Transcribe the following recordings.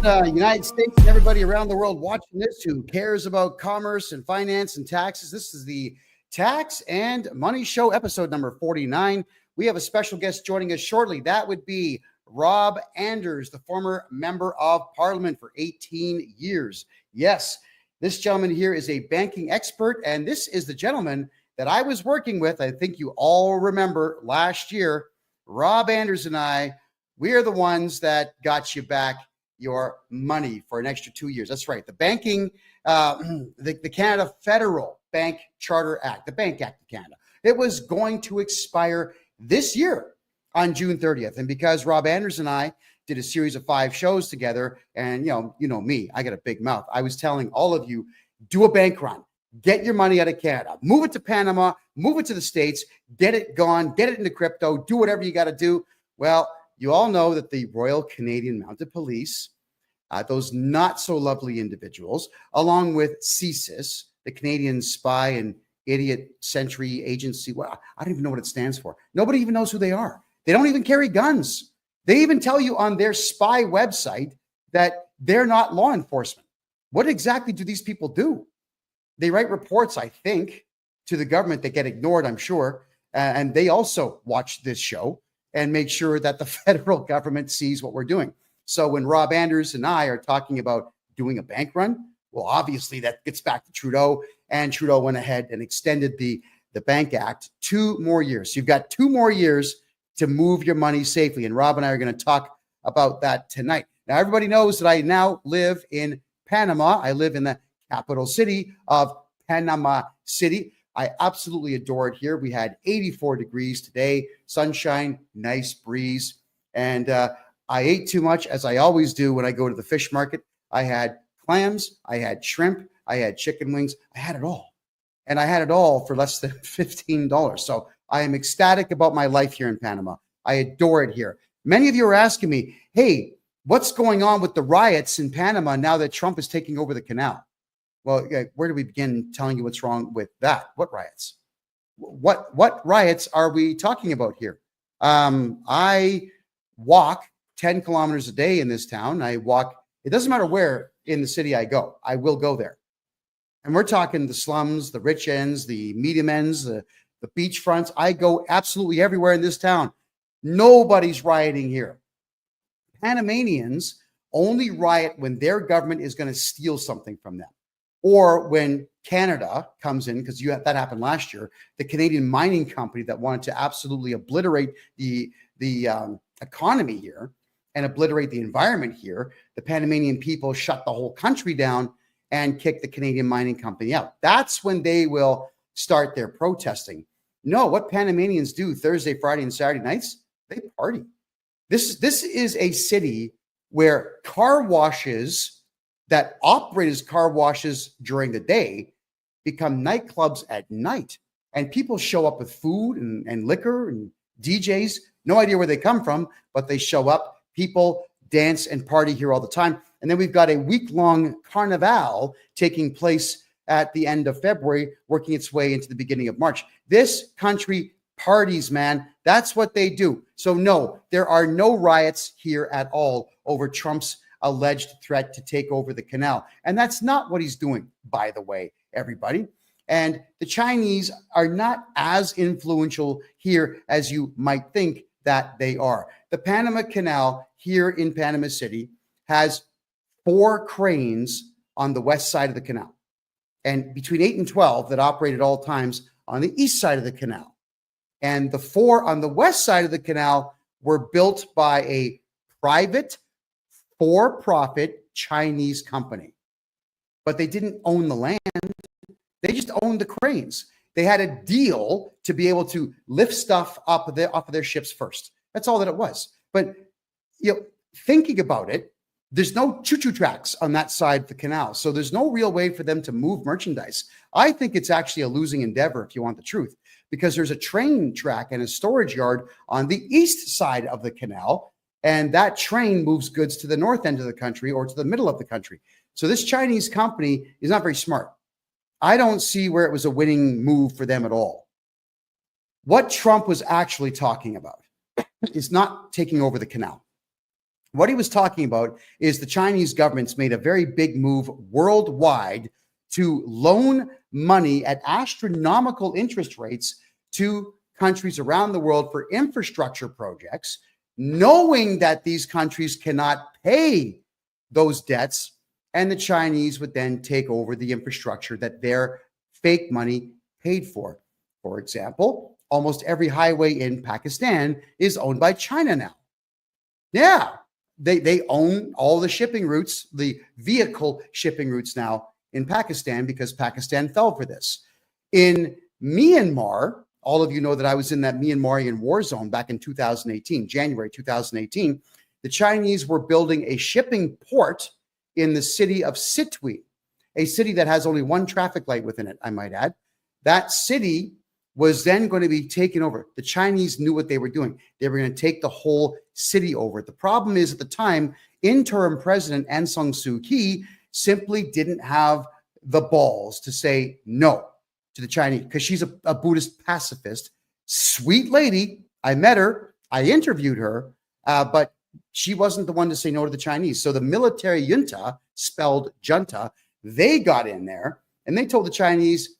Canada, United States, and everybody around the world watching this who cares about commerce and finance and taxes. This is the Tax and Money Show, episode number 49. We have a special guest joining us shortly. That would be Rob Anders, the former member of Parliament for 18 years. Yes, this gentleman here is a banking expert, and this is the gentleman that I was working with. I think you all remember last year, Rob Anders and I, we are the ones that got you back your money for an extra 2 years. That's right. The banking, the Canada Federal Bank Charter Act, the Bank Act of Canada, it was going to expire this year on June 30th. And because Rob Anders and I did a series of 5 shows together, and you know me, I got a big mouth. I was telling all of you, do a bank run, get your money out of Canada, move it to Panama, move it to the States, get it gone, get it into crypto, do whatever you got to do. Well, you all know that the Royal Canadian Mounted Police, those not so lovely individuals, along with CSIS, the Canadian Spy and Idiot Sentry Agency. Well, I don't even know what it stands for. Nobody even knows who they are. They don't even carry guns. They even tell you on their spy website that they're not law enforcement. What exactly do these people do? They write reports, I think, to the government that get ignored, I'm sure. And they also watch this show and make sure that the federal government sees what we're doing. So when Rob Anders and I are talking about doing a bank run, well, obviously that gets back to Trudeau, and Trudeau went ahead and extended the Bank Act 2 more years. So you've got 2 more years to move your money safely. And Rob and I are going to talk about that tonight. Now, everybody knows that I now live in Panama. I live in the capital city of Panama City. I absolutely adore it here. We had 84 degrees today, sunshine, nice breeze. And I ate too much, as I always do when I go to the fish market. I had clams, I had shrimp, I had chicken wings. I had it all. And I had it all for less than $15. So I am ecstatic about my life here in Panama. I adore it here. Many of you are asking me, hey, what's going on with the riots in Panama now that Trump is taking over the canal? Well, where do we begin telling you what's wrong with that? What riots? What riots are we talking about here? I walk 10 kilometers a day in this town. I walk, it doesn't matter where in the city I go, I will go there. And we're talking the slums, the rich ends, the medium ends, the beach fronts. I go absolutely everywhere in this town. Nobody's rioting here. Panamanians only riot when their government is going to steal something from them, or when Canada comes in, because that happened last year. The Canadian mining company that wanted to absolutely obliterate the economy here and obliterate the environment here, the Panamanian people shut the whole country down and kick the Canadian mining company out. That's when they will start their protesting. No, what Panamanians do Thursday, Friday, and Saturday nights, they party. This is a city where car washes that operate as car washes during the day become nightclubs at night. And people show up with food and liquor and DJs. No idea where they come from, but they show up. People dance and party here all the time. And then we've got a week-long carnival taking place at the end of February, working its way into the beginning of March. This country parties, man. That's what they do. So no, there are no riots here at all over Trump's alleged threat to take over the canal. And that's not what he's doing, by the way, everybody. And the Chinese are not as influential here as you might think that they are. The Panama Canal here in Panama City has 4 cranes on the west side of the canal, and between 8 and 12 that operate at all times on the east side of the canal. And the 4 on the west side of the canal were built by a private, for-profit Chinese company. But they didn't own the land. They just owned the cranes. They had a deal to be able to lift stuff off of their ships first. That's all that it was. But thinking about it, there's no choo-choo tracks on that side of the canal. So there's no real way for them to move merchandise. I think it's actually a losing endeavor, if you want the truth, because there's a train track and a storage yard on the east side of the canal. And that train moves goods to the north end of the country or to the middle of the country. So this Chinese company is not very smart. I don't see where it was a winning move for them at all. What Trump was actually talking about is not taking over the canal. What he was talking about is the Chinese government's made a very big move worldwide to loan money at astronomical interest rates to countries around the world for infrastructure projects, knowing that these countries cannot pay those debts, and the Chinese would then take over the infrastructure that their fake money paid for. For example, almost every highway in Pakistan is owned by China now. Yeah, they own all the shipping routes, the vehicle shipping routes now in Pakistan, because Pakistan fell for this. In Myanmar, all of you know that I was in that Myanmarian war zone back in 2018, January 2018. The Chinese were building a shipping port in the city of Sitwe, a city that has only one traffic light within it, I might add. That city was then going to be taken over. The Chinese knew what they were doing. They were going to take the whole city over. The problem is, at the time, interim president Aung San Suu Kyi simply didn't have the balls to say no to the Chinese, because she's a Buddhist pacifist, sweet lady. I met her, I interviewed her, but she wasn't the one to say no to the Chinese. So the military junta, spelled junta, they got in there and they told the Chinese,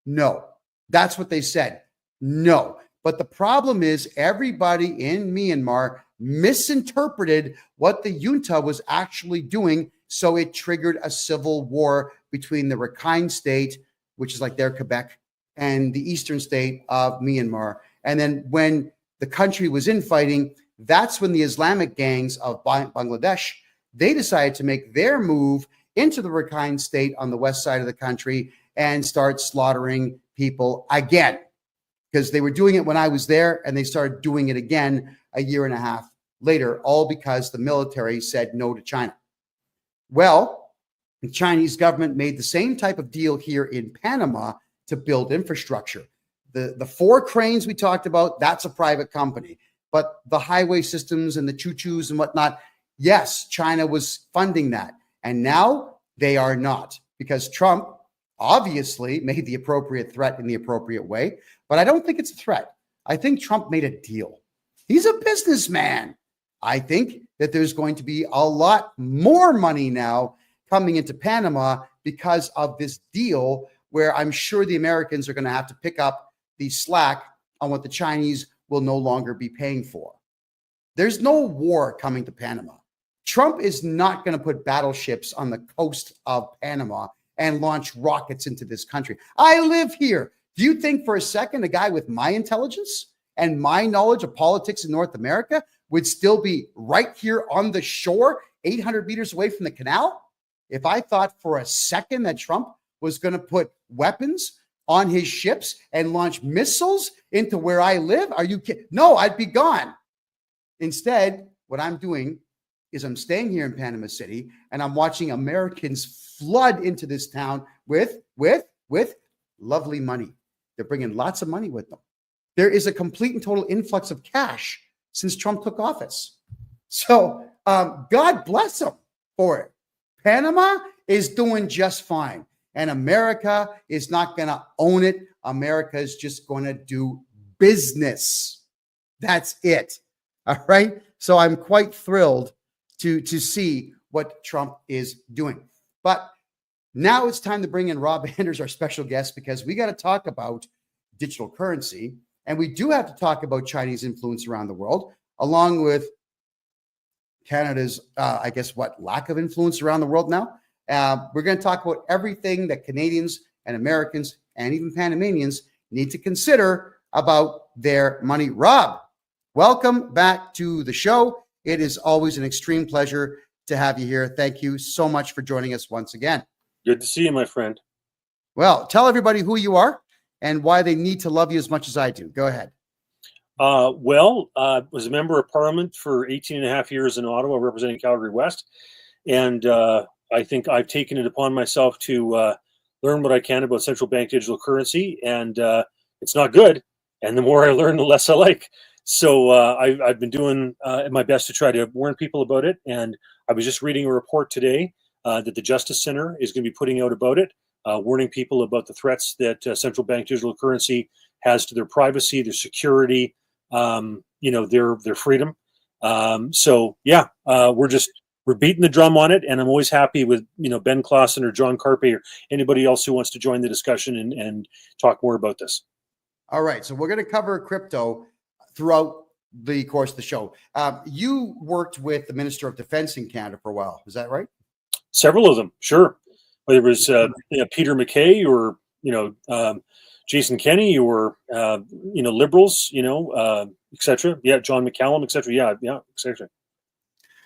no. That's what they said. No. But the problem is, everybody in Myanmar misinterpreted what the junta was actually doing. So it triggered a civil war between the Rakhine state, which is like their Quebec, and the eastern state of Myanmar. And then when the country was infighting, that's when the Islamic gangs of Bangladesh, they decided to make their move into the Rakhine state on the west side of the country and start slaughtering people again, because they were doing it when I was there, and they started doing it again a year and a half later, all because the military said no to China. Well, the Chinese government made the same type of deal here in Panama to build infrastructure. The 4 cranes we talked about, that's a private company. But the highway systems and the choo-choos and whatnot, yes, China was funding that. And now they are not, because Trump obviously made the appropriate threat in the appropriate way. But I don't think it's a threat. I think Trump made a deal. He's a businessman. I think that there's going to be a lot more money now coming into Panama because of this deal, where I'm sure the Americans are going to have to pick up the slack on what the Chinese will no longer be paying for. There's no war coming to Panama. Trump is not going to put battleships on the coast of Panama and launch rockets into this country. I live here. Do you think for a second a guy with my intelligence and my knowledge of politics in North America would still be right here on the shore, 800 meters away from the canal? If I thought for a second that Trump was going to put weapons on his ships and launch missiles into where I live, are you kidding? No, I'd be gone. Instead, what I'm doing is I'm staying here in Panama City, and I'm watching Americans flood into this town with lovely money. They're bringing lots of money with them. There is a complete and total influx of cash since Trump took office. So God bless them for it. Panama is doing just fine, and America is not going to own it. America is just going to do business. That's it. All right. So I'm quite thrilled to see what Trump is doing. But now it's time to bring in Rob Anders, our special guest, because we got to talk about digital currency. And we do have to talk about Chinese influence around the world, along with Canada's, lack of influence around the world now. We're going to talk about everything that Canadians and Americans and even Panamanians need to consider about their money. Rob, welcome back to the show. It is always an extreme pleasure to have you here. Thank you so much for joining us once again. Good to see you, my friend. Well, tell everybody who you are and why they need to love you as much as I do. Go ahead. Was a member of Parliament for 18 and a half years in Ottawa, representing Calgary West. And I think I've taken it upon myself to learn what I can about central bank digital currency. And it's not good. And the more I learn, the less I like. So I've been doing my best to try to warn people about it. And I was just reading a report today that the Justice Center is going to be putting out about it, warning people about the threats that central bank digital currency has to their privacy, their security, their freedom. So yeah, we're beating the drum on it, and I'm always happy with Ben Clausen or John Carpe or anybody else who wants to join the discussion and talk more about this. All right, so we're going to cover crypto throughout the course of the show. You worked with the Minister of Defense in Canada for a while. Is that right? Several of them, sure. Whether it was Peter MacKay or Jason Kenney or Liberals, etc. Yeah, John McCallum, etc. Yeah, etc.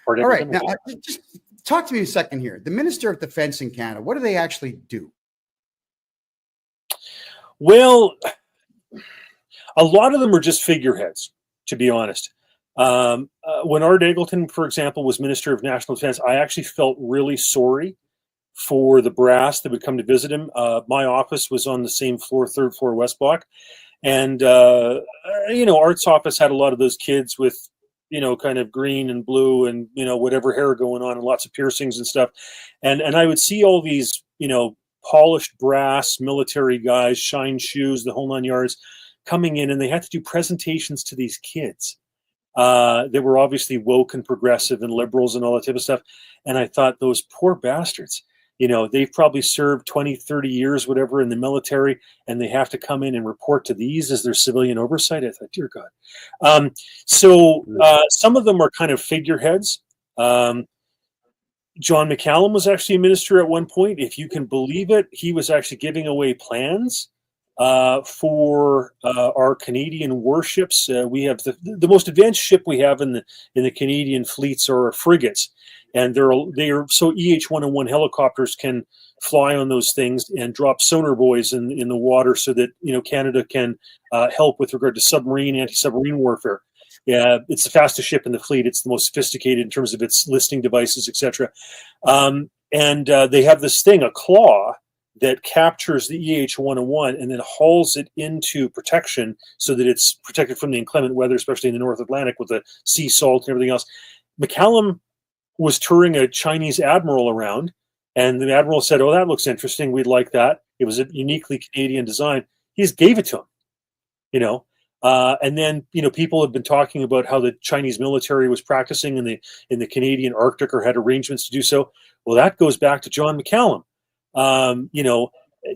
All right, now just talk to me a second here. The Minister of Defense in Canada, what do they actually do? Well, a lot of them are just figureheads, to be honest. When Art Eggleton, for example, was Minister of National Defense, I actually felt really sorry for the brass that would come to visit him. My office was on the same floor, third floor, West Block. And, Art's office had a lot of those kids with, kind of green and blue and, whatever hair going on and lots of piercings and stuff. And I would see all these, polished brass military guys, shine shoes, the whole 9 yards, coming in, and they had to do presentations to these kids. They were obviously woke and progressive and liberals and all that type of stuff. And I thought, those poor bastards, they've probably served 20, 30 years, whatever, in the military, and they have to come in and report to these as their civilian oversight. I thought, dear God. So some of them are kind of figureheads. John McCallum was actually a minister at one point. If you can believe it, he was actually giving away plans for our Canadian warships. We have the most advanced ship we have in the Canadian fleets are frigates, and they are so EH-101 helicopters can fly on those things and drop sonar buoys in the water so that Canada can help with regard to submarine anti-submarine warfare. Yeah, it's the fastest ship in the fleet. It's the most sophisticated in terms of its listening devices, etc. And they have this thing, a claw, that captures the EH-101 and then hauls it into protection so that it's protected from the inclement weather, especially in the North Atlantic with the sea salt and everything else. McCallum was touring a Chinese admiral around, and the admiral said, "Oh, that looks interesting. We'd like that." It was a uniquely Canadian design. He just gave it to him, and then people have been talking about how the Chinese military was practicing in the Canadian Arctic or had arrangements to do so. Well, that goes back to John McCallum.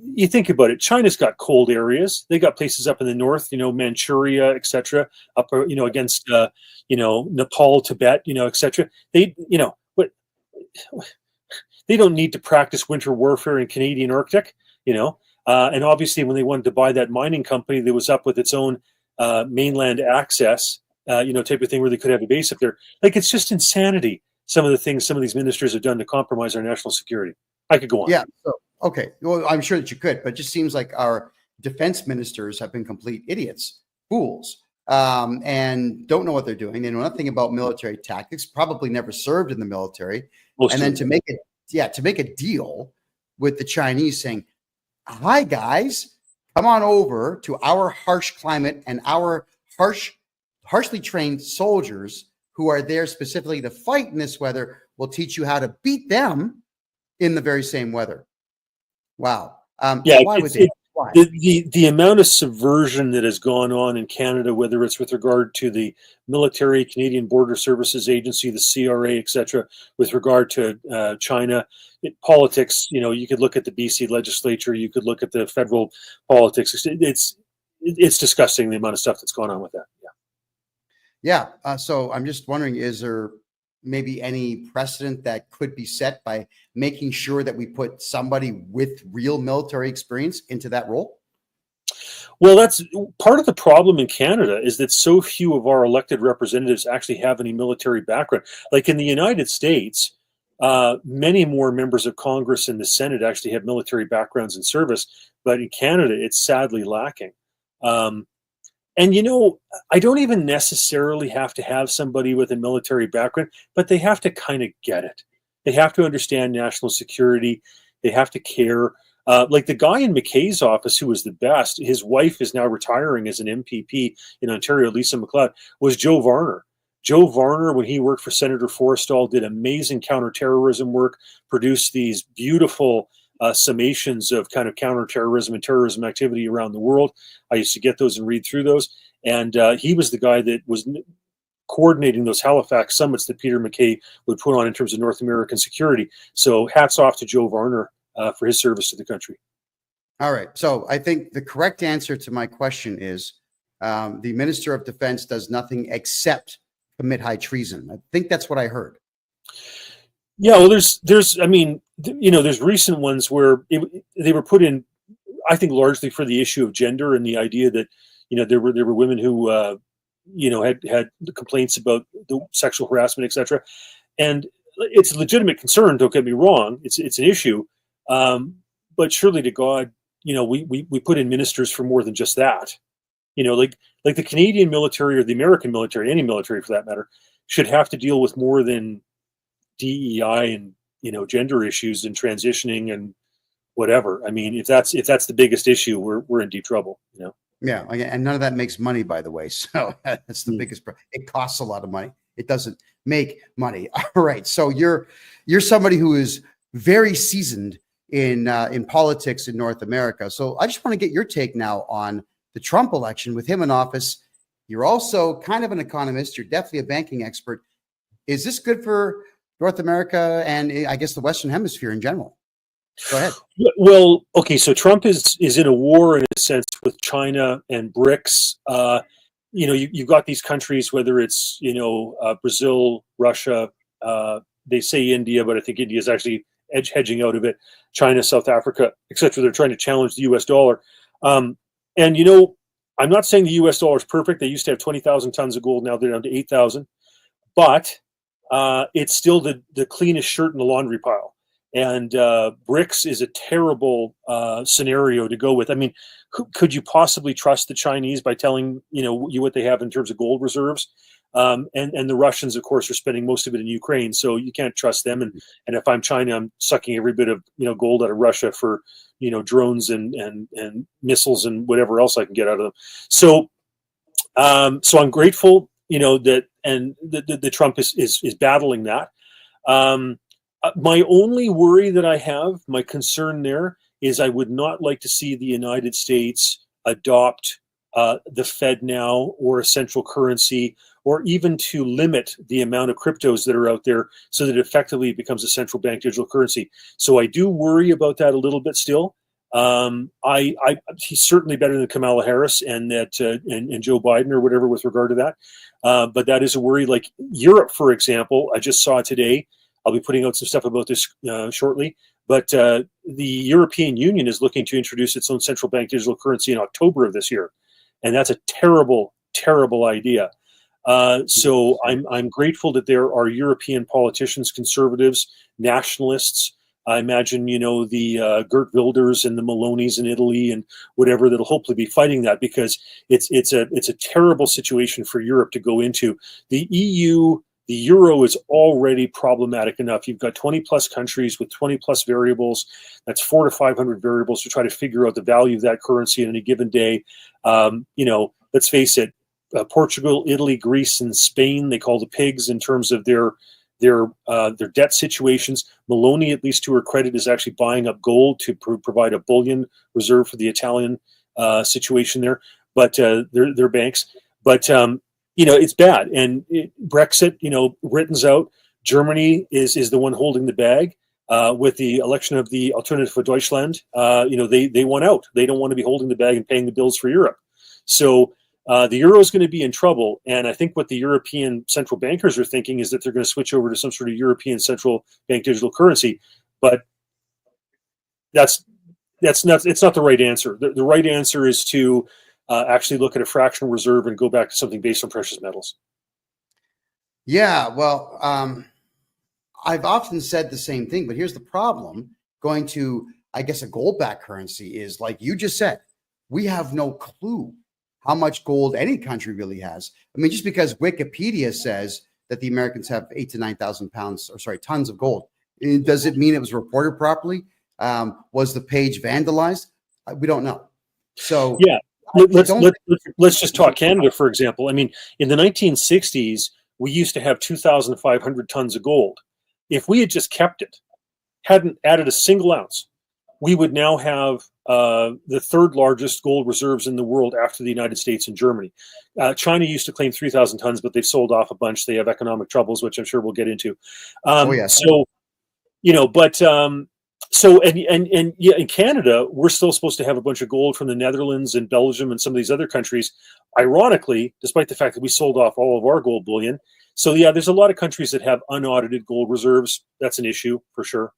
You think about it. China's got cold areas. They got places up in the north, Manchuria, etc. Up, against Nepal, Tibet, etc. But they don't need to practice winter warfare in Canadian Arctic, And obviously, when they wanted to buy that mining company that was up with its own mainland access, type of thing where they could have a base up there. Like, it's just insanity. Some of the things some of these ministers have done to compromise our national security. I could go on. Yeah. So, okay. Well, I'm sure that you could, but it just seems like our defense ministers have been complete idiots, fools, and don't know what they're doing. They know nothing about military tactics, probably never served in the military. And then to make a deal with the Chinese saying, "Hi, guys, come on over to our harsh climate and our harshly trained soldiers who are there specifically to fight in this weather. We'll teach you how to beat them in the very same weather." Wow. Why would they? Why? The amount of subversion that has gone on in Canada, whether it's with regard to the military, Canadian Border Services Agency, the CRA, etc., with regard to China, politics, you could look at the BC legislature, you could look at the federal politics. It's disgusting the amount of stuff that's going on with that. Yeah. So I'm just wondering, is there maybe any precedent that could be set by making sure that we put somebody with real military experience into that role? Well, that's part of the problem in Canada, is that so few of our elected representatives actually have any military background. Like in the United States, many more members of Congress and the Senate actually have military backgrounds in service, but in Canada, it's sadly lacking. And, I don't even necessarily have to have somebody with a military background, but they have to kind of get it. They have to understand national security. They have to care. Like the guy in McKay's office who was the best, his wife is now retiring as an MPP in Ontario, Lisa MacLeod, was Joe Varner. Joe Varner, when he worked for Senator Forrestal, did amazing counterterrorism work, produced these beautiful summations of kind of counterterrorism and terrorism activity around the world. I used to get those and read through those. And he was the guy that was coordinating those Halifax summits that Peter MacKay would put on in terms of North American security. So hats off to Joe Varner for his service to the country. All right. So I think the correct answer to my question is the Minister of Defense does nothing except commit high treason. I think that's what I heard. Yeah, well, there's, I mean, there's recent ones where they were put in, I think, largely for the issue of gender and the idea that, there were women who, had complaints about the sexual harassment, etc. And it's a legitimate concern. Don't get me wrong; it's an issue. But surely to God, we put in ministers for more than just that. Like the Canadian military or the American military, any military for that matter, should have to deal with more than DEI and gender issues and transitioning and whatever. I mean, if that's the biggest issue, we're in deep trouble. Yeah, and none of that makes money, by the way. So that's the biggest problem. It costs a lot of money. It doesn't make money. All right. So you're somebody who is very seasoned in politics in North America. So I just want to get your take now on the Trump election with him in office. You're also kind of an economist. You're definitely a banking expert. Is this good for North America and I guess the Western Hemisphere in general? Go ahead. Well, okay, so Trump is in a war in a sense with China and BRICS. You've got these countries, whether it's Brazil, Russia, they say India, but I think India is actually hedging out of it. China, South Africa, etc. They're trying to challenge the U.S. dollar. And I'm not saying the U.S. dollar is perfect. They used to have 20,000 tons of gold. Now they're down to 8,000. But it's still the cleanest shirt in the laundry pile. And BRICS is a terrible scenario to go with. I mean, could you possibly trust the Chinese by telling you what they have in terms of gold reserves? And the Russians, of course, are spending most of it in Ukraine, so you can't trust them. And if I'm China, I'm sucking every bit of gold out of Russia for drones and missiles and whatever else I can get out of them. So I'm grateful that the Trump is battling that. My only worry that I have, my concern there, is I would not like to see the United States adopt the Fed now or a central currency, or even to limit the amount of cryptos that are out there so that effectively it becomes a central bank digital currency. So I do worry about that a little bit still. He's certainly better than Kamala Harris and Joe Biden or whatever with regard to that. But that is a worry. Like Europe, for example, I just saw today. I'll be putting out some stuff about this shortly. But the European Union is looking to introduce its own central bank digital currency in October of this year, and that's a terrible, terrible idea. So I'm grateful that there are European politicians, conservatives, nationalists. I imagine the Geert Wilders and the Melonis in Italy and whatever that'll hopefully be fighting that, because it's a terrible situation for Europe to go into. The EU. The euro is already problematic enough. You've got 20 plus countries with 20 plus variables. That's 400 to 500 variables to try to figure out the value of that currency on any given day. Let's face it, Portugal, Italy, Greece, and Spain, they call the pigs in terms of their debt situations. Meloni, at least to her credit, is actually buying up gold to provide a bullion reserve for the Italian situation there. But their banks. But it's bad. And Brexit, Britain's out. Germany is the one holding the bag with the election of the Alternative for Deutschland. They want out. They don't want to be holding the bag and paying the bills for Europe. So the euro is going to be in trouble. And I think what the European central bankers are thinking is that they're going to switch over to some sort of European central bank digital currency. But it's not the right answer. The right answer is to actually look at a fractional reserve and go back to something based on precious metals. Yeah, well, I've often said the same thing, but here's the problem. Going to, I guess, a gold-backed currency is, like you just said, we have no clue how much gold any country really has. I mean, just because Wikipedia says that the Americans have 8,000 to 9,000 tons of gold, does it mean it was reported properly? Was the page vandalized? We don't know. So yeah. Let's just talk Canada, for example. I mean, in the 1960s, we used to have 2,500 tons of gold. If we had just kept it, hadn't added a single ounce, we would now have the third largest gold reserves in the world after the United States and Germany. China used to claim 3,000 tons, but they've sold off a bunch. They have economic troubles, which I'm sure we'll get into. Oh yes. So, so yeah, in Canada, we're still supposed to have a bunch of gold from the Netherlands and Belgium and some of these other countries. Ironically, despite the fact that we sold off all of our gold bullion. So yeah, there's a lot of countries that have unaudited gold reserves. That's an issue for sure.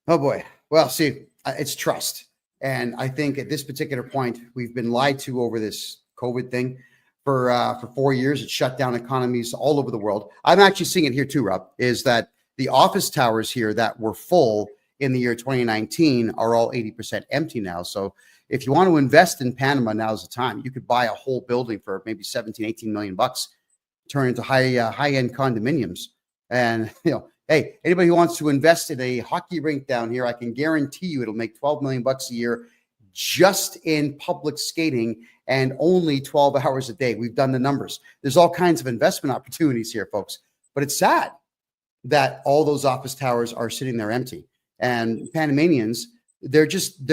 Oh boy. Well, see, it's trust. And I think at this particular point, we've been lied to over this COVID thing for 4 years. It shut down economies all over the world. I'm actually seeing it here too, Rob, is that the office towers here that were full in the year 2019 are all 80% empty now. So if you want to invest in Panama, now's the time. You could buy a whole building for maybe 17, 18 million bucks, turn into high-end condominiums. And, hey, anybody who wants to invest in a hockey rink down here, I can guarantee you it'll make 12 million bucks a year just in public skating and only 12 hours a day. We've done the numbers. There's all kinds of investment opportunities here, folks. But it's sad that all those office towers are sitting there empty. And Panamanians, they're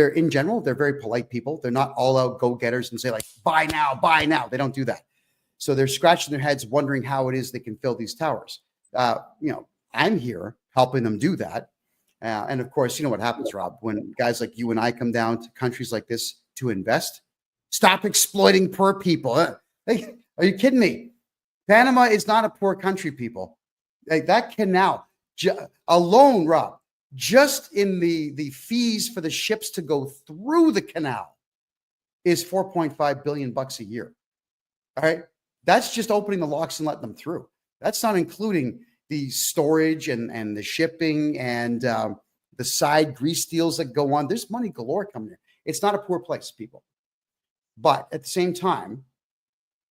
in general, they're very polite people. They're not all out go-getters and say like, buy now, buy now. They don't do that. So they're scratching their heads wondering how it is they can fill these towers. I'm here helping them do that. And of course, you know what happens, Rob, when guys like you and I come down to countries like this to invest, stop exploiting poor people. Hey, are you kidding me? Panama is not a poor country, people. Like that canal alone, Rob, just in the fees for the ships to go through the canal is 4.5 billion bucks a year. All right. That's just opening the locks and letting them through. That's not including the storage and the shipping and the side grease deals that go on. There's money galore coming here. It's not a poor place, people. But at the same time,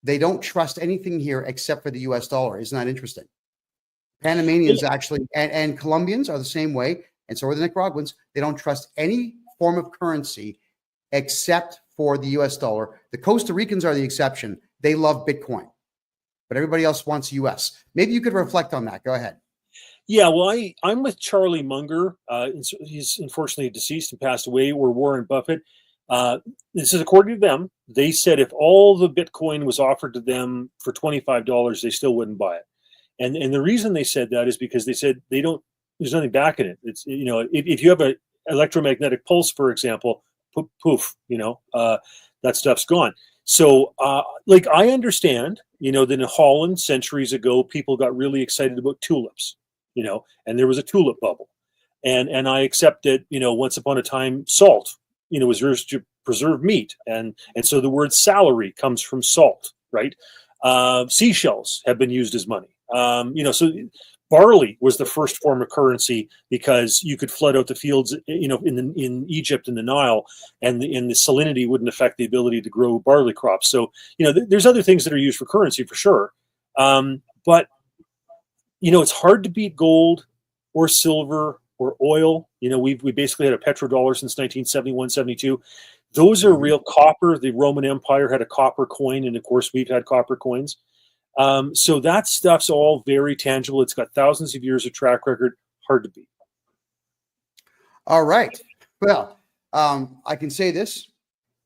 they don't trust anything here except for the US dollar. Isn't that interesting? Panamanians actually, and Colombians are the same way, and so are the Nicaraguans. They don't trust any form of currency except for the US dollar. The Costa Ricans are the exception. They love Bitcoin, but everybody else wants US. Maybe you could reflect on that. Go ahead. Yeah, well, I'm with Charlie Munger. He's unfortunately deceased and passed away, or Warren Buffett. This is according to them. They said if all the Bitcoin was offered to them for $25, they still wouldn't buy it. And the reason they said that is because they said there's nothing back in it. It's, if you have an electromagnetic pulse, for example, poof, that stuff's gone. So, I understand, that in Holland centuries ago, people got really excited about tulips, and there was a tulip bubble. And I accept that, once upon a time, salt, was used to preserve meat. And so the word salary comes from salt, right? Seashells have been used as money. So barley was the first form of currency because you could flood out the fields, in Egypt in the Nile, and the salinity wouldn't affect the ability to grow barley crops. So, there's other things that are used for currency for sure. But, it's hard to beat gold or silver or oil. We basically had a petrodollar since 1971, 72. Those are real. Copper. The Roman Empire had a copper coin, and of course we've had copper coins. So that stuff's all very tangible. It's got thousands of years of track record. Hard to beat. All right. Well, I can say this,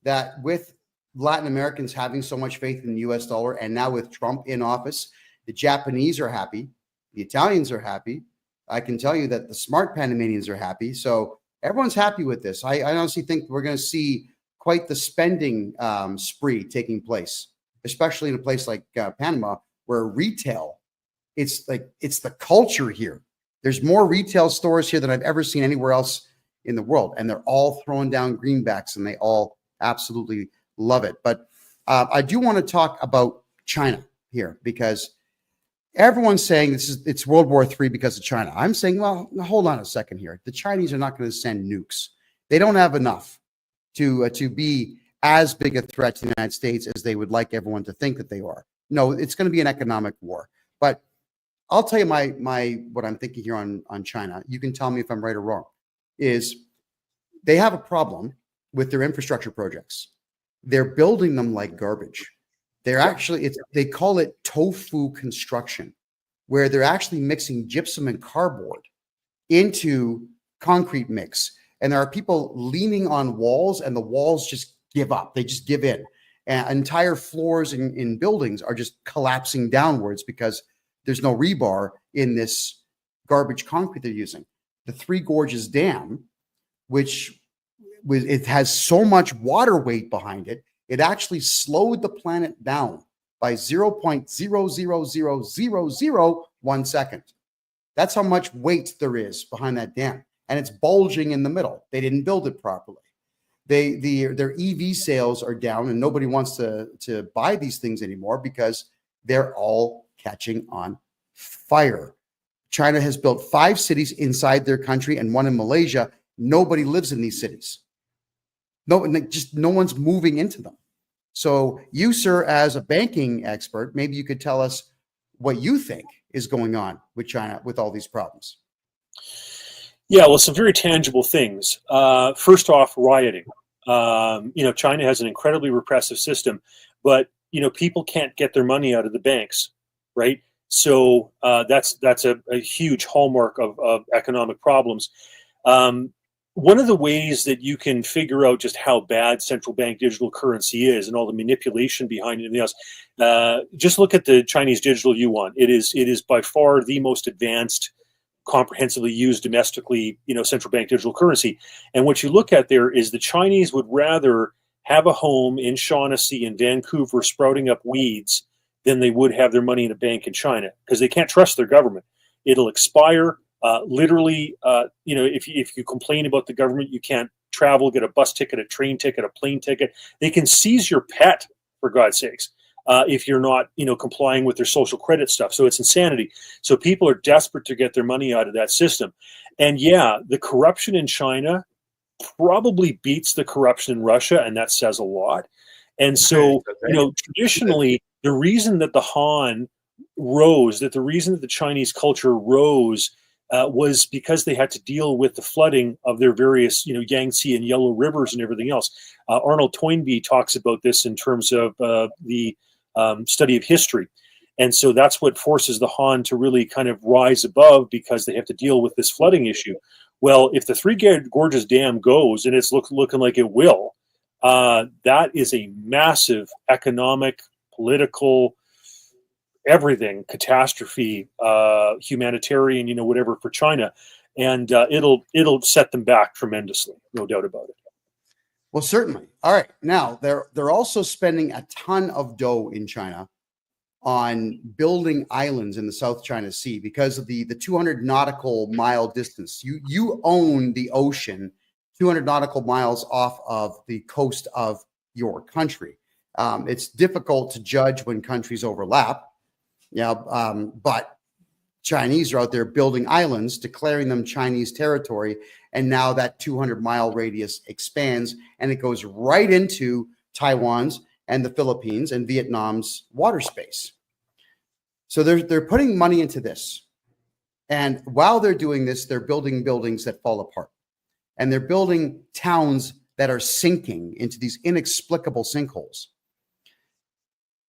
that with Latin Americans having so much faith in the US dollar, and now with Trump in office, the Japanese are happy. The Italians are happy. I can tell you that the smart Panamanians are happy. So everyone's happy with this. I honestly think we're going to see quite the spending spree taking place, especially in a place like Panama, where retail, it's the culture here. There's more retail stores here than I've ever seen anywhere else in the world. And they're all throwing down greenbacks and they all absolutely love it. But I do want to talk about China here, because everyone's saying it's World War III because of China. I'm saying, well, hold on a second here. The Chinese are not going to send nukes. They don't have enough to be as big a threat to the United States as they would like everyone to think that they are. No, it's going to be an economic war. But I'll tell you what I'm thinking here on China. You can tell me if I'm right or wrong. Is they have a problem with their infrastructure projects. They're building them like garbage. They're actually, they call it tofu construction, where they're actually mixing gypsum and cardboard into concrete mix. and there are people leaning on walls, and the walls just give up. They just give in. And entire floors in buildings are just collapsing downwards because there's no rebar in this garbage concrete they're using. The Three Gorges Dam, which it has so much water weight behind it, it actually slowed the planet down by 0.0000001 second. That's how much weight there is behind that dam. And it's bulging in the middle. They didn't build it properly. Their EV sales are down, and nobody wants to buy these things anymore because they're all catching on fire. China has built 5 cities inside their country and 1 in Malaysia. Nobody lives in these cities. No one's moving into them. So you, sir, as a banking expert, maybe you could tell us what you think is going on with China with all these problems. Yeah, well, some very tangible things. First off, rioting. China has an incredibly repressive system, but people can't get their money out of the banks, right? So that's a huge hallmark of economic problems. One of the ways that you can figure out just how bad central bank digital currency is and all the manipulation behind it and everything else, just look at the Chinese digital yuan. It is by far the most advanced, comprehensively used domestically, central bank digital currency. And what you look at there is the Chinese would rather have a home in Shaughnessy in Vancouver sprouting up weeds than they would have their money in a bank in China, because they can't trust their government. It'll expire. Literally, if you complain about the government, you can't travel, get a bus ticket, a train ticket, a plane ticket. They can seize your pet, for God's sakes, if you're not, complying with their social credit stuff. So it's insanity. So people are desperate to get their money out of that system. And yeah, the corruption in China probably beats the corruption in Russia, and that says a lot. And so, traditionally, the reason that the Han rose, that the reason that the Chinese culture rose, was because they had to deal with the flooding of their various, Yangtze and Yellow Rivers and everything else. Arnold Toynbee talks about this in terms of the study of history. And so that's what forces the Han to really kind of rise above, because they have to deal with this flooding issue. Well, if the Three Gorges Dam goes, and it's looking like it will, that is a massive economic, political, everything catastrophe, humanitarian, whatever for China, and it'll set them back tremendously, no doubt about it. Well, certainly. All right, now they're also spending a ton of dough in China on building islands in the South China Sea because of the 200 nautical mile distance. You own the ocean 200 nautical miles off of the coast of your country. It's difficult to judge when countries overlap. But Chinese are out there building islands, declaring them Chinese territory, and now that 200-mile radius expands, and it goes right into Taiwan's and the Philippines and Vietnam's water space. So they're putting money into this, and while they're doing this, they're building buildings that fall apart, and they're building towns that are sinking into these inexplicable sinkholes.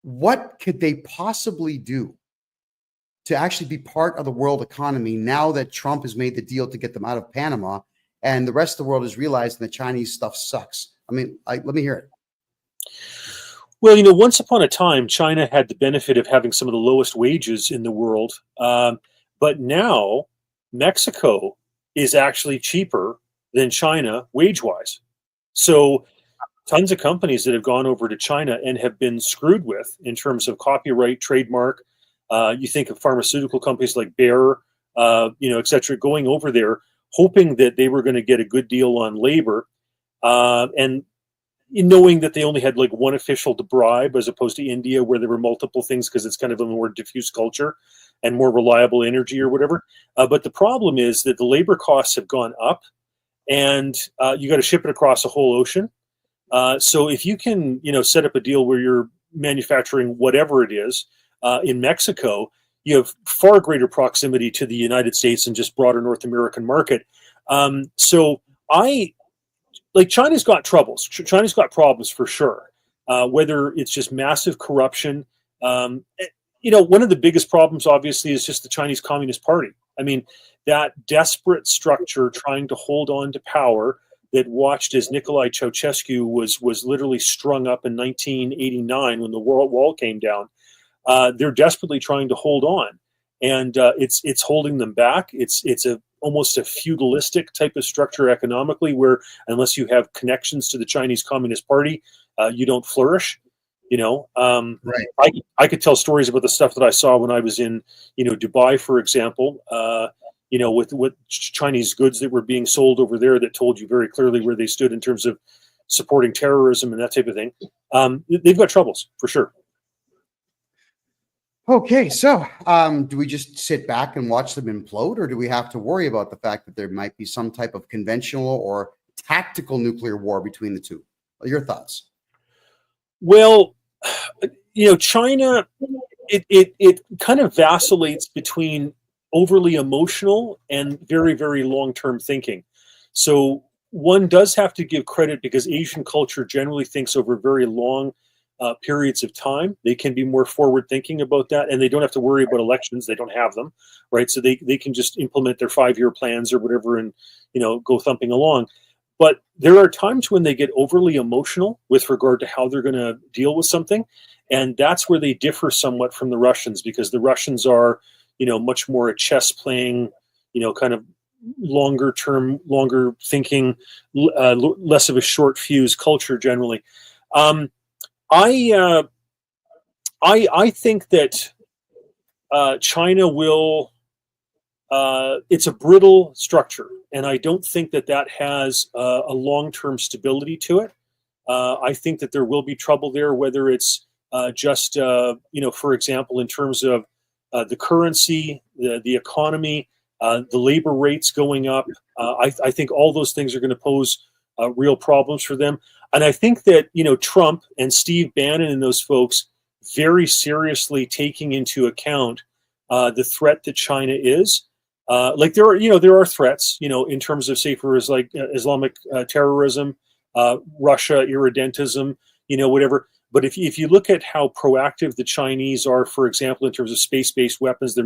What could they possibly do to actually be part of the world economy now that Trump has made the deal to get them out of Panama, and the rest of the world is realizing the Chinese stuff sucks? I mean, let me hear it. Well, once upon a time, China had the benefit of having some of the lowest wages in the world. But now Mexico is actually cheaper than China wage-wise. So tons of companies that have gone over to China and have been screwed with in terms of copyright, trademark. You think of pharmaceutical companies like Bayer, et cetera, going over there, hoping that they were going to get a good deal on labor, and knowing that they only had like one official to bribe, as opposed to India, where there were multiple things, because it's kind of a more diffuse culture and more reliable energy or whatever. But the problem is that the labor costs have gone up, and you got to ship it across a whole ocean. So if you can, set up a deal where you're manufacturing whatever it is in Mexico, you have far greater proximity to the United States and just broader North American market. China's got troubles. China's got problems for sure. Whether it's just massive corruption. One of the biggest problems, obviously, is just the Chinese Communist Party. I mean, that desperate structure trying to hold on to power that watched as Nicolae Ceausescu was literally strung up in 1989 when the wall came down. They're desperately trying to hold on, and it's holding them back. It's almost a feudalistic type of structure economically, where unless you have connections to the Chinese Communist Party, you don't flourish. Right. I could tell stories about the stuff that I saw when I was in, Dubai, for example. With Chinese goods that were being sold over there that told you very clearly where they stood in terms of supporting terrorism and that type of thing. They've got troubles for sure. Okay, so do we just sit back and watch them implode, or do we have to worry about the fact that there might be some type of conventional or tactical nuclear war between the two? Your thoughts? Well, China, it kind of vacillates between overly emotional and very, very long-term thinking. So one does have to give credit, because Asian culture generally thinks over very long periods of time. They can be more forward-thinking about that, and they don't have to worry about elections. They don't have them, right? So they can just implement their 5-year plans or whatever and, go thumping along. But there are times when they get overly emotional with regard to how they're going to deal with something. And that's where they differ somewhat from the Russians, because the Russians are, much more a chess playing, kind of longer term, longer thinking, less of a short fuse culture generally. I think that China will, it's a brittle structure, and I don't think that has a long-term stability to it. I think that there will be trouble there, whether it's just, for example, in terms of the currency, the economy, the labor rates going up. I think all those things are going to pose real problems for them. And I think that, Trump and Steve Bannon and those folks very seriously taking into account the threat that China is. There are threats, in terms of, say, for Islamic terrorism, Russia, irredentism, whatever. But if you look at how proactive the Chinese are, for example, in terms of space-based weapons, their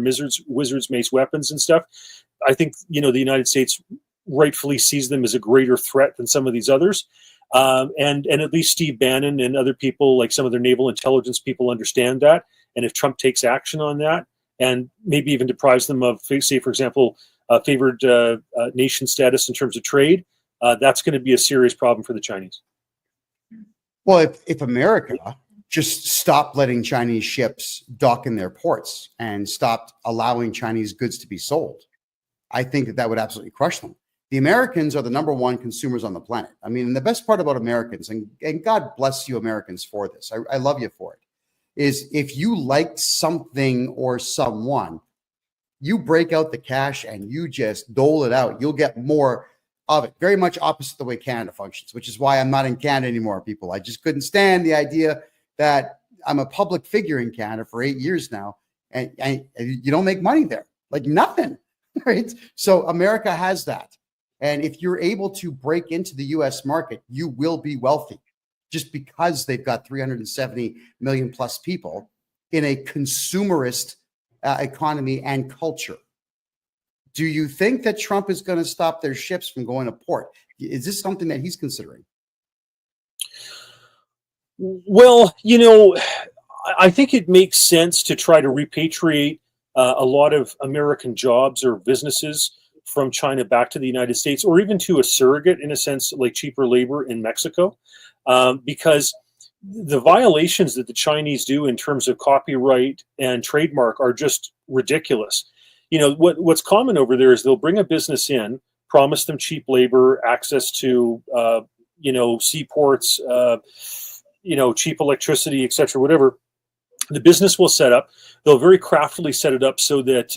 wizards-based weapons and stuff, I think, the United States rightfully sees them as a greater threat than some of these others. And at least Steve Bannon and other people, like some of their naval intelligence people, understand that. And if Trump takes action on that, and maybe even deprives them of, say, for example, favored nation status in terms of trade, that's going to be a serious problem for the Chinese. Well, if America just stopped letting Chinese ships dock in their ports and stopped allowing Chinese goods to be sold, I think that would absolutely crush them. The Americans are the number one consumers on the planet. I mean, the best part about Americans, and God bless you Americans for this, I love you for it, is if you like something or someone, you break out the cash and you just dole it out. You'll get more of it. Very much opposite the way Canada functions, which is why I'm not in Canada anymore, people. I just couldn't stand the idea that I'm a public figure in Canada for 8 years now, and you don't make money there, like nothing, right? So America has that. And if you're able to break into the US market, you will be wealthy, just because they've got 370 million plus people in a consumerist economy and culture. Do you think that Trump is going to stop their ships from going to port? Is this something that he's considering? Well, I think it makes sense to try to repatriate a lot of American jobs or businesses from China back to the United States, or even to a surrogate, in a sense, like cheaper labor in Mexico, because the violations that the Chinese do in terms of copyright and trademark are just ridiculous. What's common over there is they'll bring a business in, promise them cheap labor, access to, seaports, cheap electricity, etc., whatever. The business will set up. They'll very craftily set it up so that,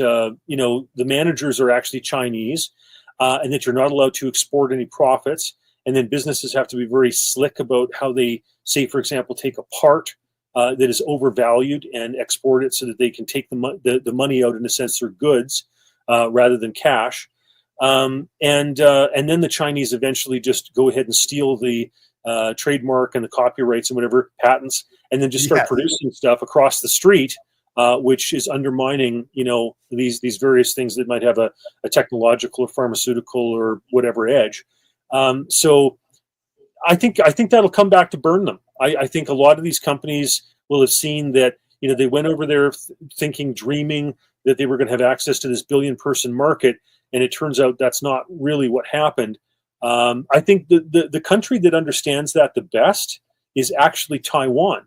the managers are actually Chinese, and that you're not allowed to export any profits. And then businesses have to be very slick about how they, say, for example, take a part that is overvalued and export it so that they can take the money out, in a sense, through goods rather than cash. And then the Chinese eventually just go ahead and steal the trademark and the copyrights and whatever patents, and then just start producing stuff across the street which is undermining, these various things that might have a technological or pharmaceutical or whatever edge. So I think that'll come back to burn them. I think a lot of these companies will have seen that, they went over there thinking, dreaming that they were going to have access to this billion-person market, and it turns out that's not really what happened. I think the country that understands that the best is actually Taiwan,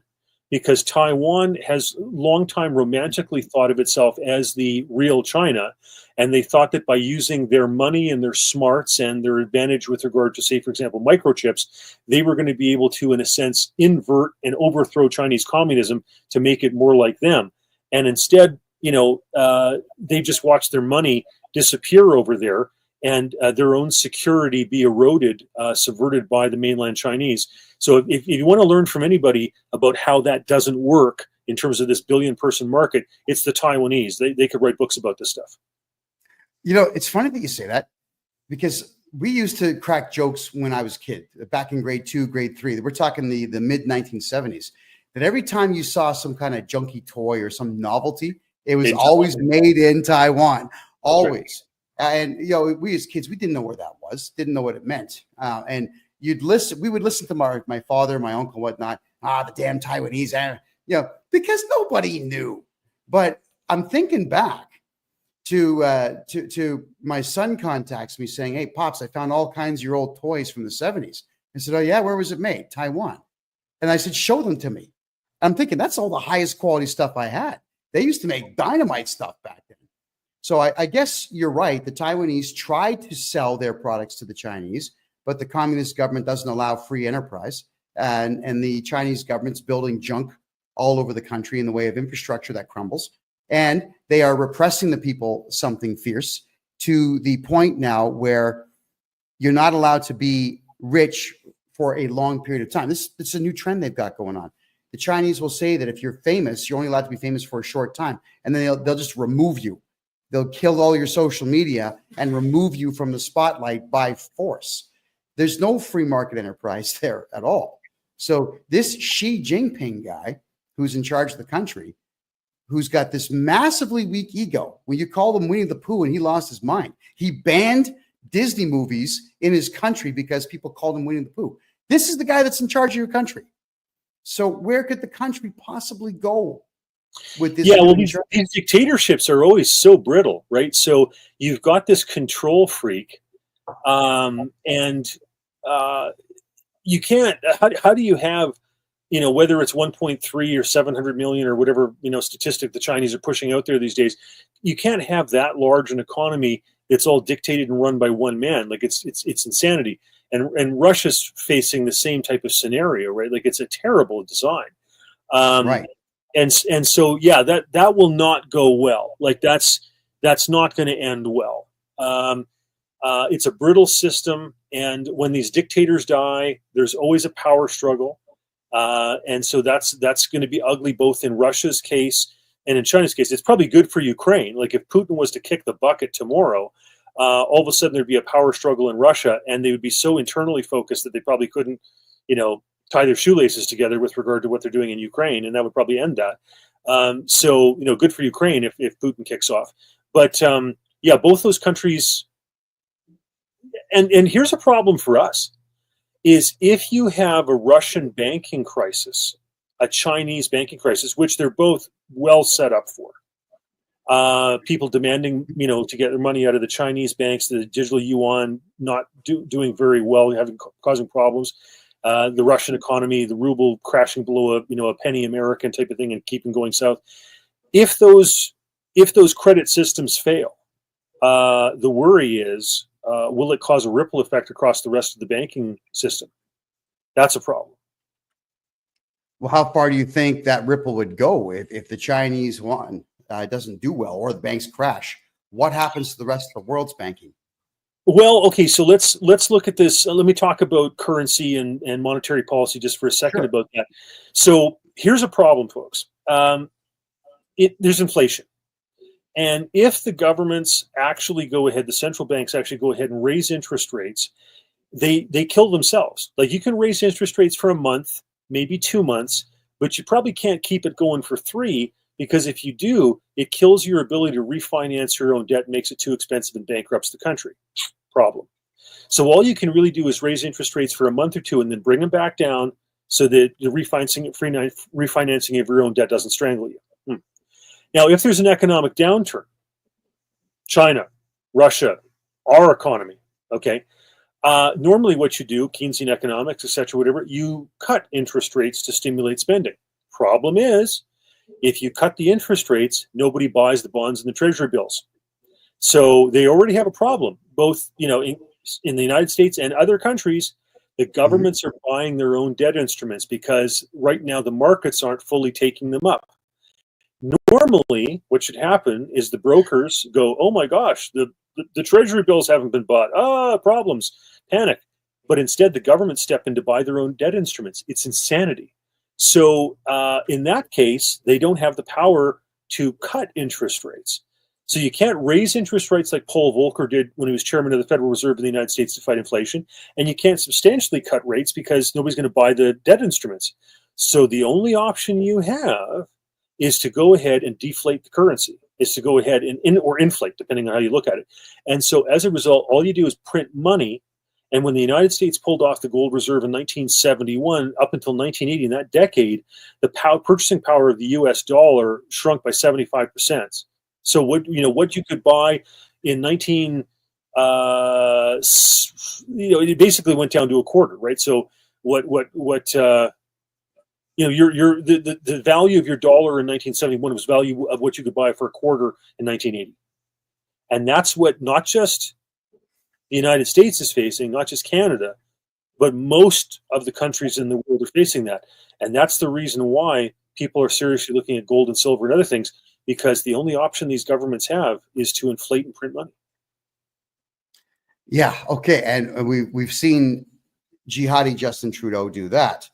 because Taiwan has long time romantically thought of itself as the real China, and they thought that by using their money and their smarts and their advantage with regard to, say, for example, microchips, they were going to be able to, in a sense, invert and overthrow Chinese communism to make it more like them. And instead, they just watched their money disappear over there, and their own security be eroded, subverted by the mainland Chinese. So if you want to learn from anybody about how that doesn't work in terms of this billion-person market, it's the Taiwanese. They could write books about this stuff. It's funny that you say that, because we used to crack jokes when I was a kid, back in grade 2, grade 3. We're talking the mid-1970s, that every time you saw some kind of junky toy or some novelty, it was always made in Taiwan, always. Right. And, we as kids, we didn't know where that was, didn't know what it meant. And we would listen to my father, my uncle, whatnot. The damn Taiwanese, because nobody knew. But I'm thinking back to my son contacts me saying, "Hey, Pops, I found all kinds of your old toys from the 70s. I said, "Oh yeah, where was it made?" "Taiwan." And I said, "Show them to me." I'm thinking that's all the highest quality stuff I had. They used to make dynamite stuff back then. So I guess you're right. The Taiwanese tried to sell their products to the Chinese, but the communist government doesn't allow free enterprise. And the Chinese government's building junk all over the country in the way of infrastructure that crumbles. And they are repressing the people something fierce, to the point now where you're not allowed to be rich for a long period of time. It's a new trend they've got going on. The Chinese will say that if you're famous, you're only allowed to be famous for a short time, and then they'll just remove you. They'll kill all your social media and remove you from the spotlight by force. There's no free market enterprise there at all. So this Xi Jinping guy, who's in charge of the country, who's got this massively weak ego. When you call him Winnie the Pooh and he lost his mind, he banned Disney movies in his country because people called him Winnie the Pooh. This is the guy that's in charge of your country. So where could the country possibly go with this? Yeah, well, these dictatorships are always so brittle, right? So you've got this control freak, and you can't. How do you have, whether it's 1.3 or 700 million or whatever statistic the Chinese are pushing out there these days? You can't have that large an economy that's all dictated and run by one man. Like it's insanity. And Russia's facing the same type of scenario, right? Like it's a terrible design. Right. And so, yeah, that will not go well. Like that's not going to end well. It's a brittle system. And when these dictators die, there's always a power struggle. And so that's going to be ugly, both in Russia's case and in China's case. It's probably good for Ukraine. Like if Putin was to kick the bucket tomorrow, all of a sudden there'd be a power struggle in Russia, and they would be so internally focused that they probably couldn't, tie their shoelaces together with regard to what they're doing in Ukraine, and that would probably end that. So, good for Ukraine if Putin kicks off. But yeah, both those countries. And here's a problem for us: is if you have a Russian banking crisis, a Chinese banking crisis, which they're both well set up for. People demanding, to get their money out of the Chinese banks, the digital yuan not doing very well, causing problems. The Russian economy, the ruble crashing below a penny American type of thing and keeping going south. If those credit systems fail, the worry is, will it cause a ripple effect across the rest of the banking system? That's a problem. Well, how far do you think that ripple would go if the Chinese one doesn't do well or the banks crash? What happens to the rest of the world's banking? Well, okay, so let's look at this. Let me talk about currency and monetary policy just for a second. Sure. About that. So here's a problem, folks. There's inflation. And if the governments actually go ahead, the central banks actually go ahead and raise interest rates, they kill themselves. Like you can raise interest rates for a month, maybe 2 months, but you probably can't keep it going for 3, because if you do, it kills your ability to refinance your own debt, makes it too expensive, and bankrupts the country. Problem. So all you can really do is raise interest rates for a month or two and then bring them back down so that the refinancing of your own debt doesn't strangle you. Now, if there's an economic downturn, China, Russia, our economy, okay, normally what you do, Keynesian economics, etc., whatever, you cut interest rates to stimulate spending. Problem is, if you cut the interest rates, nobody buys the bonds and the treasury bills. So they already have a problem, both in the United States and other countries. The governments are buying their own debt instruments because right now the markets aren't fully taking them up. Normally, what should happen is the brokers go, oh my gosh, the treasury bills haven't been bought. Problems, panic. But instead, the governments step in to buy their own debt instruments. It's insanity. So in that case, they don't have the power to cut interest rates. So you can't raise interest rates like Paul Volcker did when he was chairman of the Federal Reserve in the United States to fight inflation. And you can't substantially cut rates because nobody's going to buy the debt instruments. So the only option you have is to go ahead and deflate the currency, is to go ahead and or inflate, depending on how you look at it. And so as a result, all you do is print money. And when the United States pulled off the gold reserve in 1971, up until 1980, in that decade, the purchasing power of the U.S. dollar shrunk by 75%. So what you could buy in it basically went down to a quarter, right? So the value of your dollar in 1971 was value of what you could buy for a quarter in 1980. And that's what not just the United States is facing, not just Canada, but most of the countries in the world are facing that. And that's the reason why people are seriously looking at gold and silver and other things, because the only option these governments have is to inflate and print money. Yeah, okay. And we've seen jihadi Justin Trudeau do that.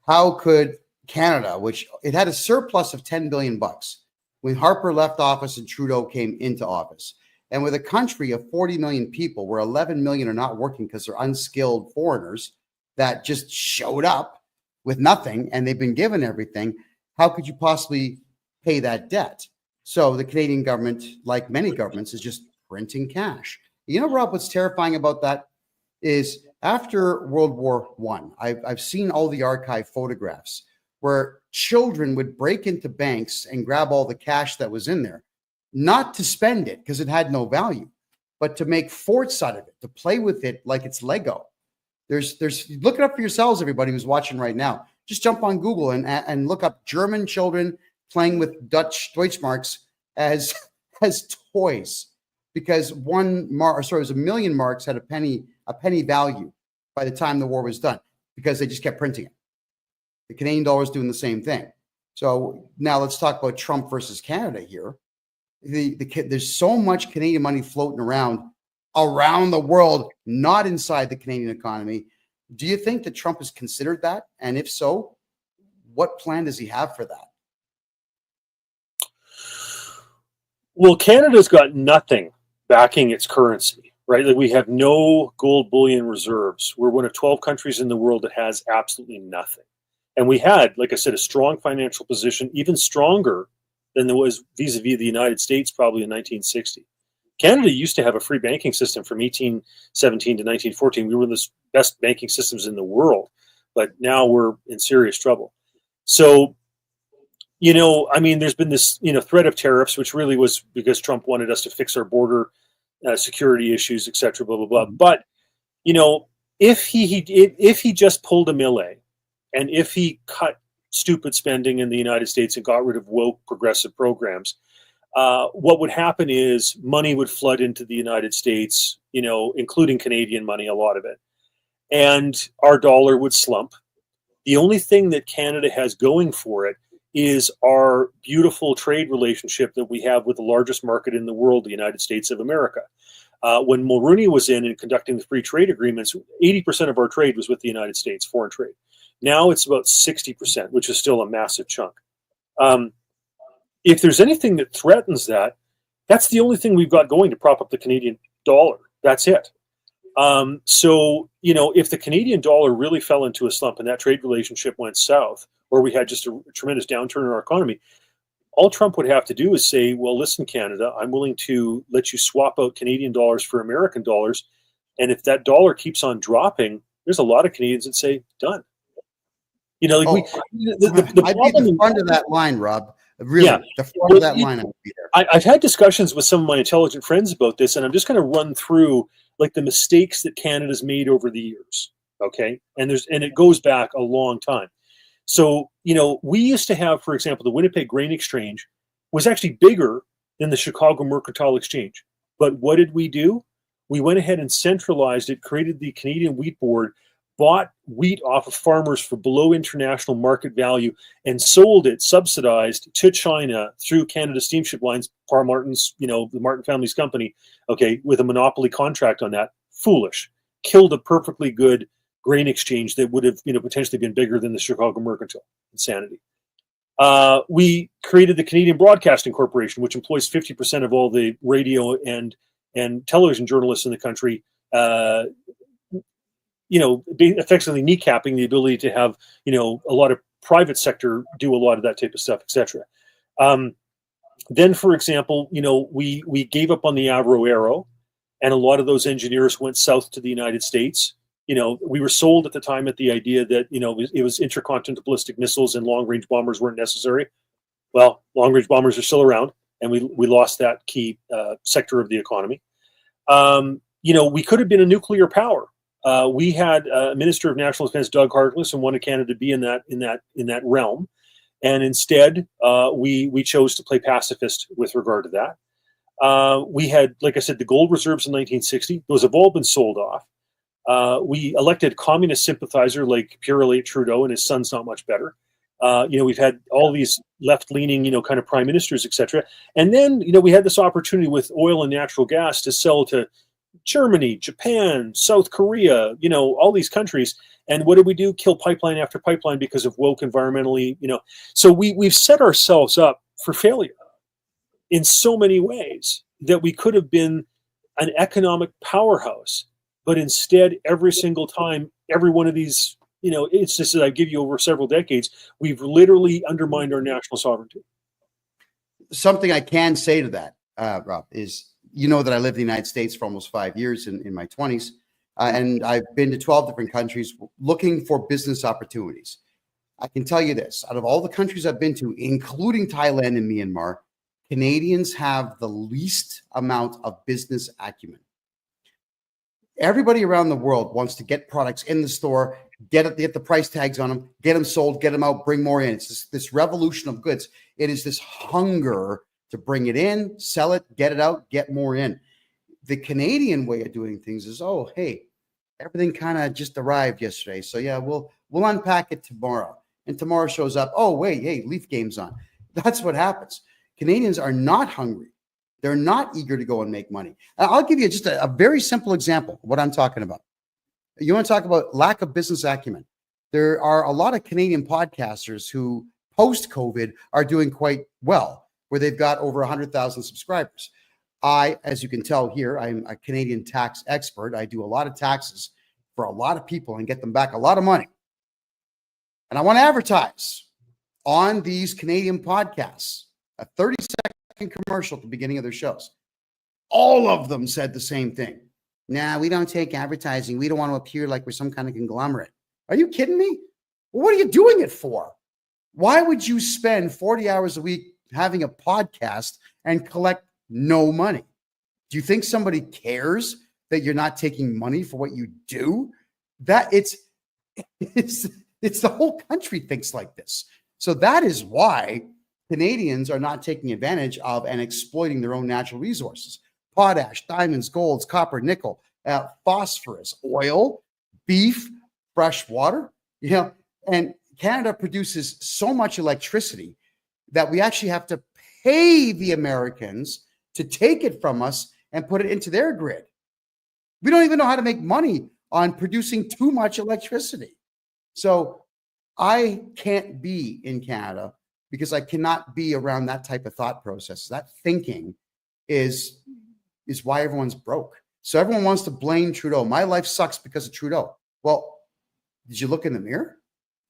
How could Canada, which it had a surplus of $10 billion when Harper left office and Trudeau came into office, and with a country of 40 million people where 11 million are not working because they're unskilled foreigners that just showed up with nothing and they've been given everything, how could you possibly pay that debt? So the Canadian government, like many governments, is just printing cash. You know, Rob, what's terrifying about that is after World War I, I've seen all the archive photographs where children would break into banks and grab all the cash that was in there, not to spend it because it had no value, but to make forts out of it, to play with it like it's Lego. There's look it up for yourselves, everybody who's watching right now. Just jump on Google and look up German children playing with Deutschmarks as toys, because it was a million marks had a penny value by the time the war was done, because they just kept printing it. The Canadian dollar is doing the same thing. So now let's talk about Trump versus Canada here. There's so much Canadian money floating around the world, not inside the Canadian economy. Do you think that Trump has considered that? And if so, what plan does he have for that? Well, Canada's got nothing backing its currency, right? Like, we have no gold bullion reserves. We're one of 12 countries in the world that has absolutely nothing. And we had, like I said, a strong financial position, even stronger than there was vis-a-vis the United States probably in 1960. Canada used to have a free banking system from 1817 to 1914. We were the best banking systems in the world, but now we're in serious trouble. So, there's been this, threat of tariffs, which really was because Trump wanted us to fix our border security issues, et cetera, blah, blah, blah. But, if he just pulled a Millet, and if he cut stupid spending in the United States and got rid of woke progressive programs, what would happen is money would flood into the United States, including Canadian money, a lot of it. And our dollar would slump. The only thing that Canada has going for it is our beautiful trade relationship that we have with the largest market in the world, the United States of America. When Mulroney was in and conducting the free trade agreements, 80% of our trade was with the United States, foreign trade. Now it's about 60%, which is still a massive chunk. If there's anything that threatens that, that's the only thing we've got going to prop up the Canadian dollar. That's it. So, if the Canadian dollar really fell into a slump and that trade relationship went south, or we had just a tremendous downturn in our economy, all Trump would have to do is say, well, listen, Canada, I'm willing to let you swap out Canadian dollars for American dollars. And if that dollar keeps on dropping, there's a lot of Canadians that say, done. You know, like the I'd be at the front of that line, Rob. Really, yeah, the front of that line, I would be there. I've had discussions with some of my intelligent friends about this, and I'm just going to run through like the mistakes that Canada's made over the years. Okay, and it goes back a long time. So, you know, we used to have, for example, the Winnipeg Grain Exchange was actually bigger than the Chicago Mercantile Exchange. But what did we do? We went ahead and centralized it, created the Canadian Wheat Board, bought wheat off of farmers for below international market value, and sold it subsidized to China through Canada Steamship Lines, Par Martin's, you know, the Martin family's company, okay, with a monopoly contract on that. Foolish. Killed a perfectly good grain exchange that would have, you know, potentially been bigger than the Chicago Mercantile. Insanity. We created the Canadian Broadcasting Corporation, which employs 50% of all the radio and television journalists in the country. You know, effectively kneecapping the ability to have, you know, a lot of private sector do a lot of that type of stuff, etc. Then, for example, you know, we gave up on the Avro Arrow, and a lot of those engineers went south to the United States. You know, we were sold at the time at the idea that, you know, it was intercontinental ballistic missiles and long-range bombers weren't necessary. Well, long-range bombers are still around, and we lost that key sector of the economy. You know, we could have been a nuclear power. We had a Minister of National Defense, Doug Harkless, and wanted Canada to be in that realm, and instead we chose to play pacifist with regard to that. We had, like I said, the gold reserves in 1960; those have all been sold off. We elected a communist sympathizer like Pierre Elliott Trudeau, and his son's not much better. You know, we've had all these left-leaning, you know, kind of prime ministers, etc. And then, you know, we had this opportunity with oil and natural gas to sell to Germany, Japan, South Korea, you know, all these countries. And what did we do? Kill pipeline after pipeline because of woke environmentally, you know. So we've set ourselves up for failure in so many ways that we could have been an economic powerhouse. But instead, every single time, every one of these, you know, instances that I give you over several decades, we've literally undermined our national sovereignty. Something I can say to that, Rob, is, you know, that I lived in the United States for almost 5 years in my 20s, and I've been to 12 different countries looking for business opportunities. I can tell you this, out of all the countries I've been to, including Thailand and Myanmar, Canadians have the least amount of business acumen. Everybody around the world wants to get products in the store, get the price tags on them, get them sold, get them out, bring more in. It's this revolution of goods. It is this hunger to bring it in, sell it, get it out, get more in. The Canadian way of doing things is, oh, hey, everything kind of just arrived yesterday, so yeah, we'll unpack it tomorrow. And tomorrow shows up, oh, wait, hey, Leaf game's on. That's what happens. Canadians are not hungry. They're not eager to go and make money. I'll give you just a very simple example of what I'm talking about. You want to talk about lack of business acumen. There are a lot of Canadian podcasters who, post-COVID, are doing quite well, where they've got over 100,000 subscribers. I, as you can tell here, I'm a Canadian tax expert. I do a lot of taxes for a lot of people and get them back a lot of money. And I want to advertise on these Canadian podcasts, a 30-second commercial at the beginning of their shows. All of them said the same thing. Nah, we don't take advertising. We don't want to appear like we're some kind of conglomerate. Are you kidding me? Well, what are you doing it for? Why would you spend 40 hours a week having a podcast and collect no money? Do you think somebody cares that you're not taking money for what you do? That it's the whole country thinks like this. So that is why Canadians are not taking advantage of and exploiting their own natural resources. Potash, diamonds, golds, copper, nickel, phosphorus, oil, beef, fresh water, you know, and Canada produces so much electricity that we actually have to pay the Americans to take it from us and put it into their grid. We don't even know how to make money on producing too much electricity. So I can't be in Canada because I cannot be around that type of thought process. That thinking is why everyone's broke. So everyone wants to blame Trudeau. My life sucks because of Trudeau. Well, did you look in the mirror?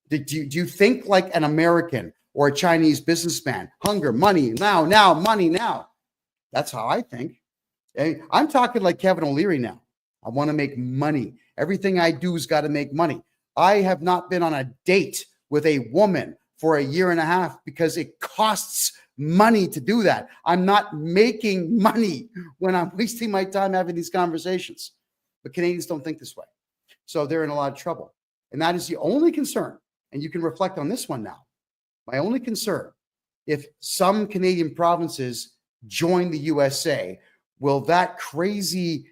Do you think like an American or a Chinese businessman. Hunger, money, now, money now. That's how I think. I'm talking like Kevin O'Leary now. I want to make money. Everything I do has got to make money. I have not been on a date with a woman for a year and a half because it costs money to do that. I'm not making money when I'm wasting my time having these conversations. But Canadians don't think this way. So they're in a lot of trouble. And that is the only concern. And you can reflect on this one now. My only concern, if some Canadian provinces join the USA, will that crazy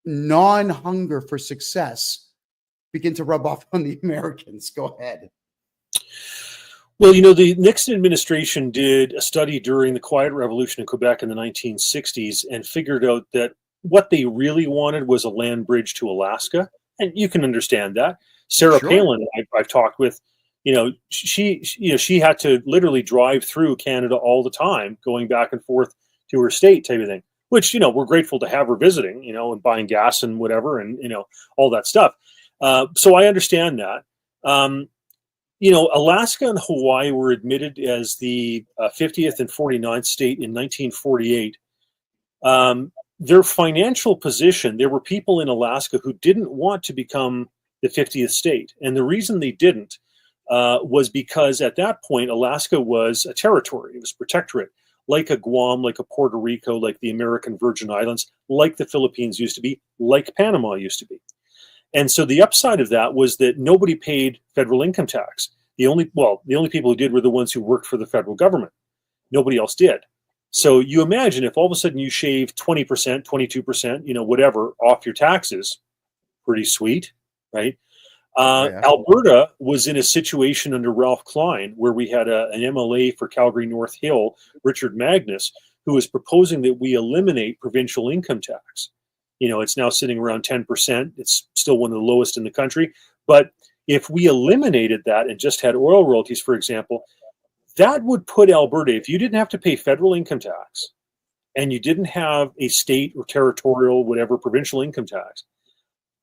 non-hunger for success begin to rub off on the Americans? Go ahead. Well, the Nixon administration did a study during the Quiet Revolution in Quebec in the 1960s and figured out that what they really wanted was a land bridge to Alaska. And you can understand that. Sarah Palin, I've talked with, she had to literally drive through Canada all the time, going back and forth to her state type of thing, which, we're grateful to have her visiting, and buying gas and whatever, and, all that stuff. So I understand that. Alaska and Hawaii were admitted as the 50th and 49th state in 1948. Their financial position, there were people in Alaska who didn't want to become the 50th state. And the reason they didn't was because at that point, Alaska was a territory. It was a protectorate, like a Guam, like a Puerto Rico, like the American Virgin Islands, like the Philippines used to be, like Panama used to be. And so the upside of that was that nobody paid federal income tax. The only people who did were the ones who worked for the federal government. Nobody else did. So you imagine if all of a sudden you shave 20%, 22%, whatever off your taxes, pretty sweet, right? Yeah. Alberta was in a situation under Ralph Klein where we had an MLA for Calgary North Hill, Richard Magnus, who was proposing that we eliminate provincial income tax. It's now sitting around 10%. It's still one of the lowest in the country. But if we eliminated that and just had oil royalties, for example, that would put Alberta, if you didn't have to pay federal income tax and you didn't have a state or territorial, whatever, provincial income tax,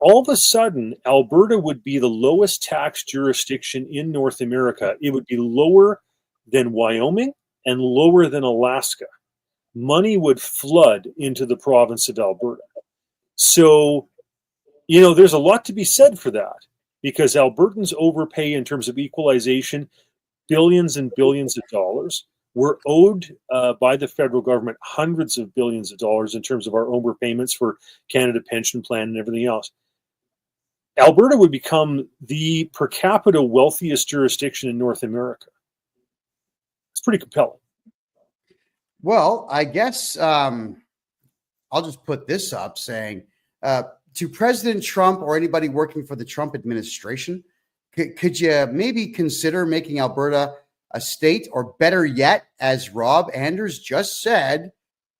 all of a sudden, Alberta would be the lowest tax jurisdiction in North America. It would be lower than Wyoming and lower than Alaska. Money would flood into the province of Alberta. So, there's a lot to be said for that because Albertans overpay in terms of equalization, billions and billions of dollars. We're owed by the federal government hundreds of billions of dollars in terms of our overpayments for Canada Pension Plan and everything else. Alberta would become the per capita wealthiest jurisdiction in North America. It's pretty compelling. Well, I guess I'll just put this up saying to President Trump or anybody working for the Trump administration, could you maybe consider making Alberta a state, or better yet, as Rob Anders just said,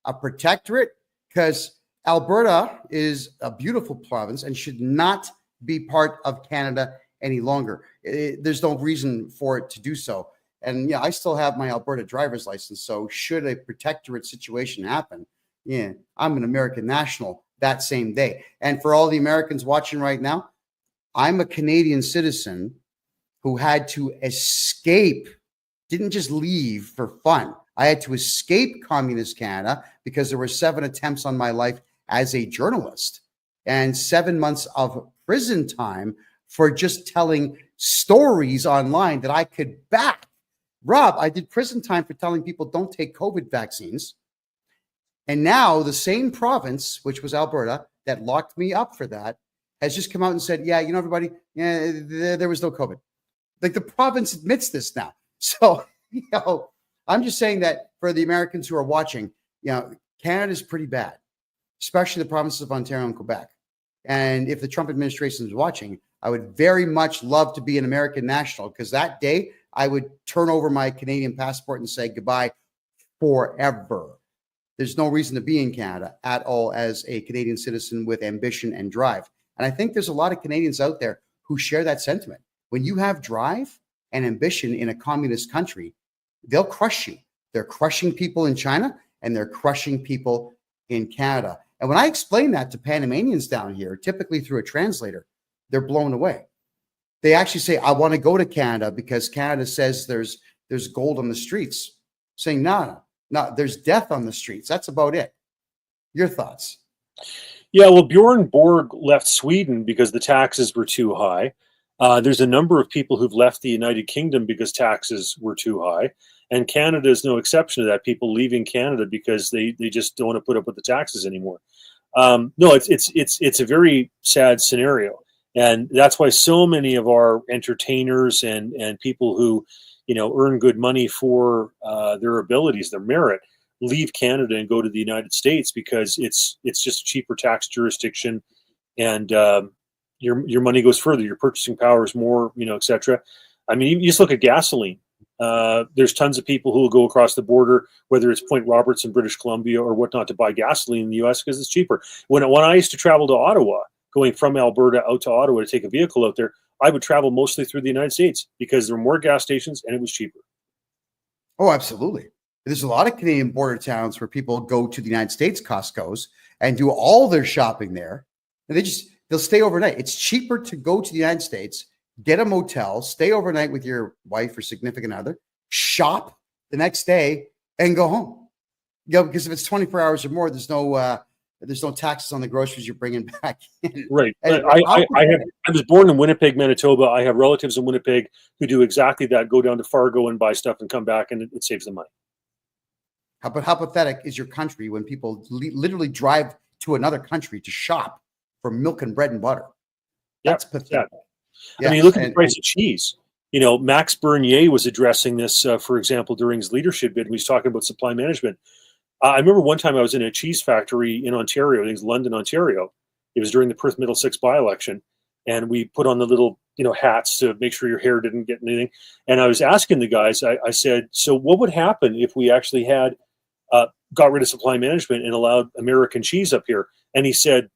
a protectorate? Because Alberta is a beautiful province and should not be part of Canada any longer. There's no reason for it to do so. And I still have my Alberta driver's license. So should a protectorate situation happen, I'm an American national that same day. And for all the Americans watching right now, I'm a Canadian citizen who had to escape, didn't just leave for fun. I had to escape communist Canada because there were 7 attempts on my life as a journalist and 7 months of prison time for just telling stories online that I could back. Rob, I did prison time for telling people don't take COVID vaccines. And now the same province, which was Alberta, that locked me up for that, has just come out and said, everybody, there was no COVID. Like the province admits this now. So, I'm just saying that for the Americans who are watching, Canada is pretty bad, especially the provinces of Ontario and Quebec. And if the Trump administration is watching, I would very much love to be an American national because that day I would turn over my Canadian passport and say goodbye forever. There's no reason to be in Canada at all as a Canadian citizen with ambition and drive. And I think there's a lot of Canadians out there who share that sentiment. When you have drive and ambition in a communist country, they'll crush you. They're crushing people in China and they're crushing people in Canada. And when I explain that to Panamanians down here, typically through a translator, they're blown away. They actually say, I want to go to Canada because Canada says there's there's gold on the streets, saying, no, there's death on the streets. That's about it. Your thoughts? Yeah, well, Bjorn Borg left Sweden because the taxes were too high. There's a number of people who've left the United Kingdom because taxes were too high. And Canada is no exception to that. People leaving Canada because they just don't want to put up with the taxes anymore. No, it's a very sad scenario. And that's why so many of our entertainers and people who, earn good money for their abilities, their merit, leave Canada and go to the United States because it's just a cheaper tax jurisdiction, and your money goes further. Your purchasing power is more, etc. I mean, you just look at gasoline. There's tons of people who will go across the border, whether it's Point Roberts in British Columbia or whatnot, to buy gasoline in the U.S. because it's cheaper. When I used to travel to Ottawa, going from Alberta out to Ottawa to take a vehicle out there, I would travel mostly through the United States because there were more gas stations and it was cheaper. Oh, absolutely. There's a lot of Canadian border towns where people go to the United States Costco's and do all their shopping there. And they'll stay overnight. It's cheaper to go to the United States, get a motel, stay overnight with your wife or significant other, shop the next day, and go home. Because if it's 24 hours or more, there's no taxes on the groceries you're bringing back in. Right. I was born in Winnipeg, Manitoba. I have relatives in Winnipeg who do exactly that. Go down to Fargo and buy stuff and come back, and it saves them money. How pathetic is your country when people literally drive to another country to shop for milk and bread and butter? That's pathetic. Yes, I mean, look at the price of cheese. Max Bernier was addressing this, for example, during his leadership bid. He was talking about supply management. I remember one time I was in a cheese factory in Ontario. I think it's London, Ontario. It was during the Perth Middlesex by-election. And we put on the little, hats to make sure your hair didn't get anything. And I was asking the guys, I said, so what would happen if we actually had got rid of supply management and allowed American cheese up here? And he said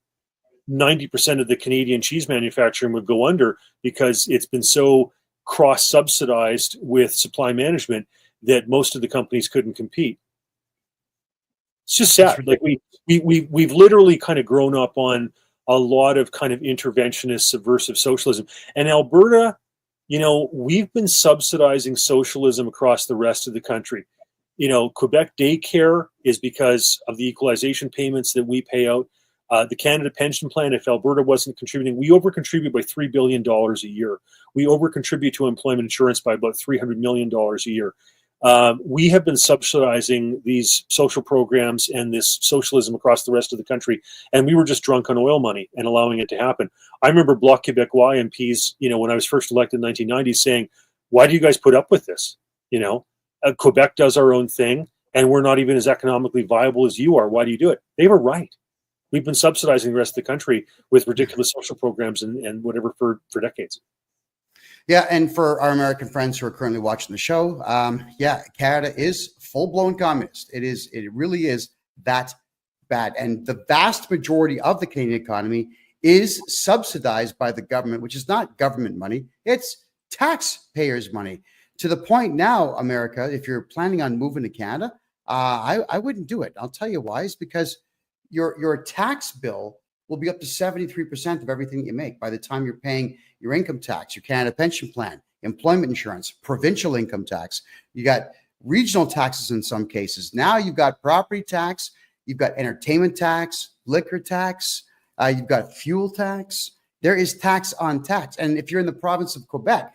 90% of the Canadian cheese manufacturing would go under because it's been so cross-subsidized with supply management that most of the companies couldn't compete. It's just sad. Like we've literally kind of grown up on a lot of kind of interventionist, subversive socialism. And Alberta, we've been subsidizing socialism across the rest of the country. Quebec daycare is because of the equalization payments that we pay out. The Canada Pension Plan, if Alberta wasn't contributing, we over-contribute by $3 billion a year. We over-contribute to employment insurance by about $300 million a year. We have been subsidizing these social programs and this socialism across the rest of the country, and we were just drunk on oil money and allowing it to happen. I remember Bloc Québécois MPs, when I was first elected in the 1990s, saying, why do you guys put up with this? Quebec does our own thing, and we're not even as economically viable as you are. Why do you do it? They were right. We've been subsidizing the rest of the country with ridiculous social programs and whatever for decades. Yeah, and for our American friends who are currently watching the show, Canada is full-blown communist. It really is that bad. And the vast majority of the Canadian economy is subsidized by the government, which is not government money. It's taxpayers' money. To the point now, America, if you're planning on moving to Canada, I wouldn't do it. I'll tell you why. It's because your tax bill will be up to 73% of everything you make by the time you're paying your income tax, your Canada Pension Plan, employment insurance, provincial income tax. You got regional taxes in some cases. Now you've got property tax, you've got entertainment tax, liquor tax, you've got fuel tax. There is tax on tax. And if you're in the province of Quebec,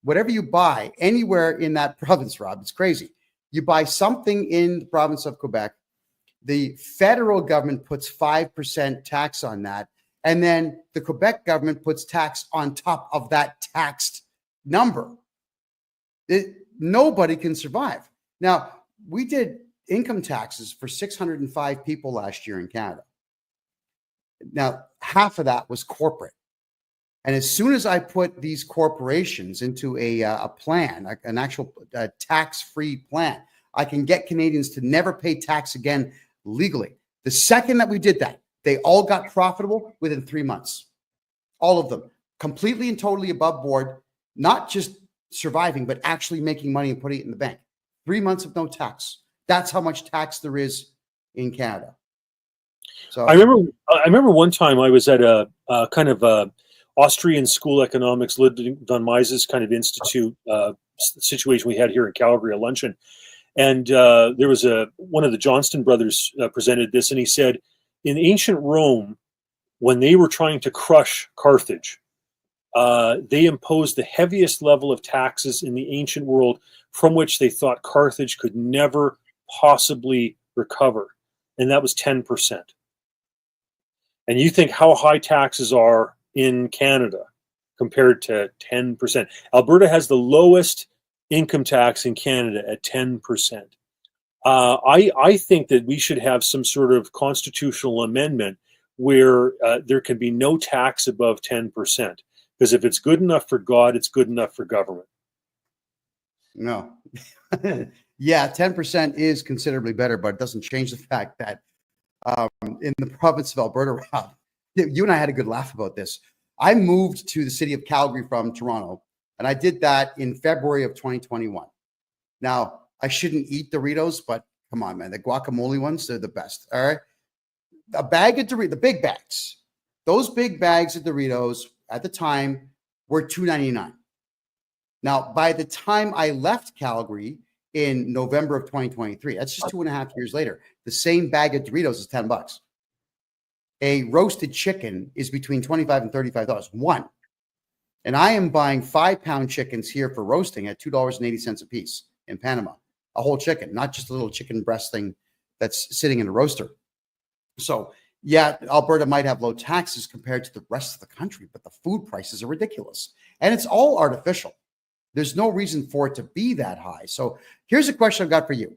whatever you buy anywhere in that province, Rob, it's crazy. You buy something in the province of Quebec, the federal government puts 5% tax on that. And then the Quebec government puts tax on top of that taxed number. Nobody can survive. Now, we did income taxes for 605 people last year in Canada. Now, half of that was corporate. And as soon as I put these corporations into a plan, an actual tax-free plan, I can get Canadians to never pay tax again legally. The second that we did that, they all got profitable within 3 months. All of them, completely and totally above board, not just surviving, but actually making money and putting it in the bank. 3 months of no tax. That's how much tax there is in Canada. So I remember one time I was at a kind of a Austrian school economics, Ludwig von Mises kind of institute situation we had here in Calgary, a luncheon. And there was one of the Johnston brothers presented this, and he said, in ancient Rome, when they were trying to crush Carthage, they imposed the heaviest level of taxes in the ancient world, from which they thought Carthage could never possibly recover, and that was 10%. And you think how high taxes are in Canada compared to 10%. Alberta has the lowest income tax in Canada at 10%. I think that we should have some sort of constitutional amendment where there can be no tax above 10%. Because if it's good enough for God, it's good enough for government. No. Yeah, 10% is considerably better, but it doesn't change the fact that in the province of Alberta, Rob, you and I had a good laugh about this. I moved to the city of Calgary from Toronto, and I did that in February of 2021. Now, I shouldn't eat Doritos, but come on, man. The guacamole ones, they're the best. All right. A bag of Doritos, the big bags, those big bags of Doritos at the time were $2.99. Now, by the time I left Calgary in November of 2023, that's just 2.5 years later, the same bag of Doritos is $10. A roasted chicken is between $25 and $35, one. And I am buying 5-pound chickens here for roasting at $2.80 a piece in Panama. A whole chicken, not just a little chicken breast thing that's sitting in a roaster. So, yeah, Alberta might have low taxes compared to the rest of the country, but the food prices are ridiculous. And it's all artificial. There's no reason for it to be that high. So here's a question I've got for you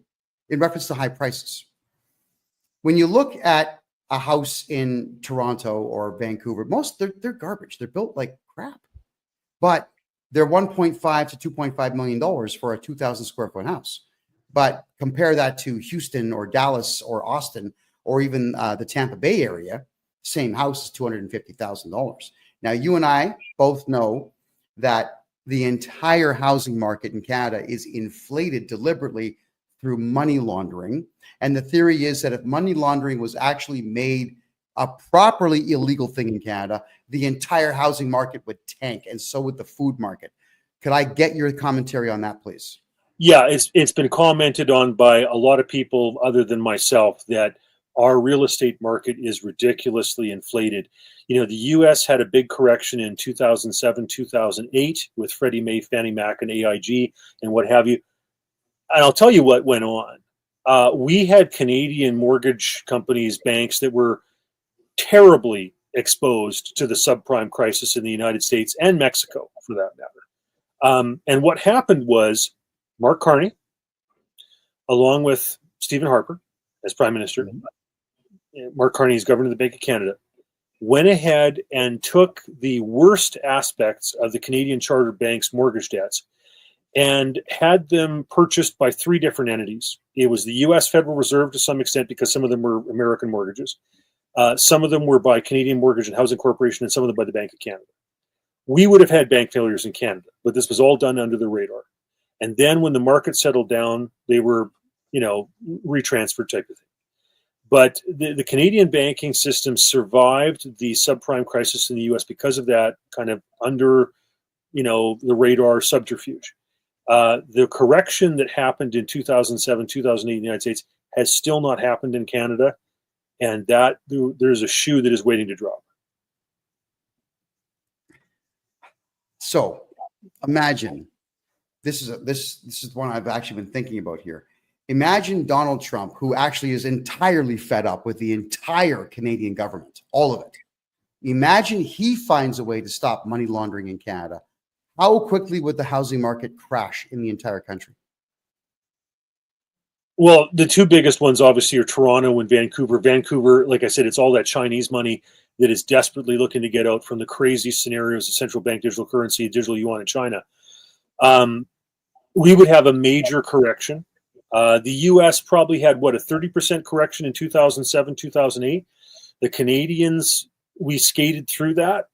in reference to high prices. When you look at a house in Toronto or Vancouver, they're garbage. They're built like crap. But they're $1.5 to $2.5 million for a 2,000 square foot house. But compare that to Houston or Dallas or Austin or even the Tampa Bay area, same house is $250,000. Now, you and I both know that the entire housing market in Canada is inflated deliberately through money laundering. And the theory is that if money laundering was actually made a properly illegal thing in Canada, the entire housing market would tank, and so would the food market. Could I get your commentary on that, please? Yeah, it's been commented on by a lot of people other than myself that our real estate market is ridiculously inflated. You know, the U.S. had a big correction in 2007, 2008 with Freddie Mae, Fannie Mac, and AIG and what have you. And I'll tell you what went on. We had Canadian mortgage companies, banks that were terribly exposed to the subprime crisis in the United States and Mexico, for that matter. And what happened was Mark Carney, along with Stephen Harper as Prime Minister, Mark Carney is Governor of the Bank of Canada, went ahead and took the worst aspects of the Canadian chartered banks' mortgage debts and had them purchased by 3 different entities. It was the U.S. Federal Reserve to some extent, because some of them were American mortgages. Some of them were by Canadian Mortgage and Housing Corporation, and some of them by the Bank of Canada. We would have had bank failures in Canada, but this was all done under the radar. And then when the market settled down, they were, retransferred type of thing. But the Canadian banking system survived the subprime crisis in the U.S. because of that kind of under, the radar subterfuge. The correction that happened in 2007, 2008 in the United States has still not happened in Canada, and that there's a shoe that is waiting to drop. So imagine, this is one I've actually been thinking about here. Imagine Donald Trump, who actually is entirely fed up with the entire Canadian government, all of it. Imagine he finds a way to stop money laundering in Canada. How quickly would the housing market crash in the entire country? Well, the 2 biggest ones obviously are Toronto and Vancouver. Vancouver, like I said, it's all that Chinese money that is desperately looking to get out from the crazy scenarios of central bank digital currency, digital yuan in China. We would have a major correction. The U.S. probably had, a 30% correction in 2007, 2008. The Canadians, we skated through that.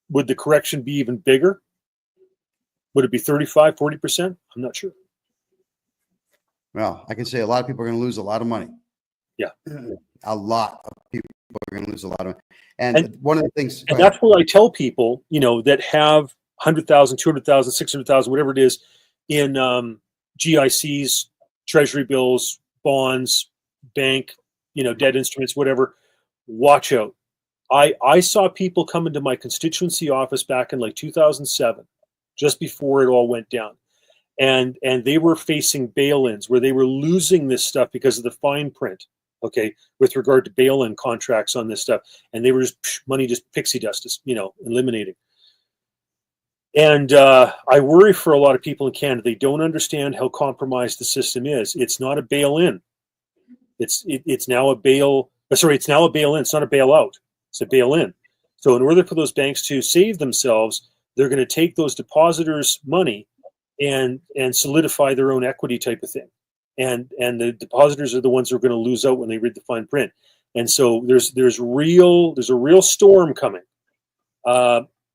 Would the correction be even bigger? Would it be 35, 40%? I'm not sure. Well, I can say a lot of people are going to lose a lot of money. Yeah. A lot of people are going to lose a lot of. And one of the things, and that's what I tell people, that have 100,000, 200,000, 600,000, whatever it is, in GICs, treasury bills, bonds, bank, debt instruments, whatever. Watch out. I saw people come into my constituency office back in like 2007, just before it all went down. And they were facing bail-ins where they were losing this stuff because of the fine print, okay, with regard to bail-in contracts on this stuff. And they were money just pixie dust, eliminating. And I worry for a lot of people in Canada. They don't understand how compromised the system is. It's not a bail-in. It's now a bail. It's now a bail-in. It's not a bailout. It's a bail-in. So in order for those banks to save themselves, they're going to take those depositors' money and solidify their own equity type of thing. And the depositors are the ones who are going to lose out when they read the fine print. And so there's a real storm coming.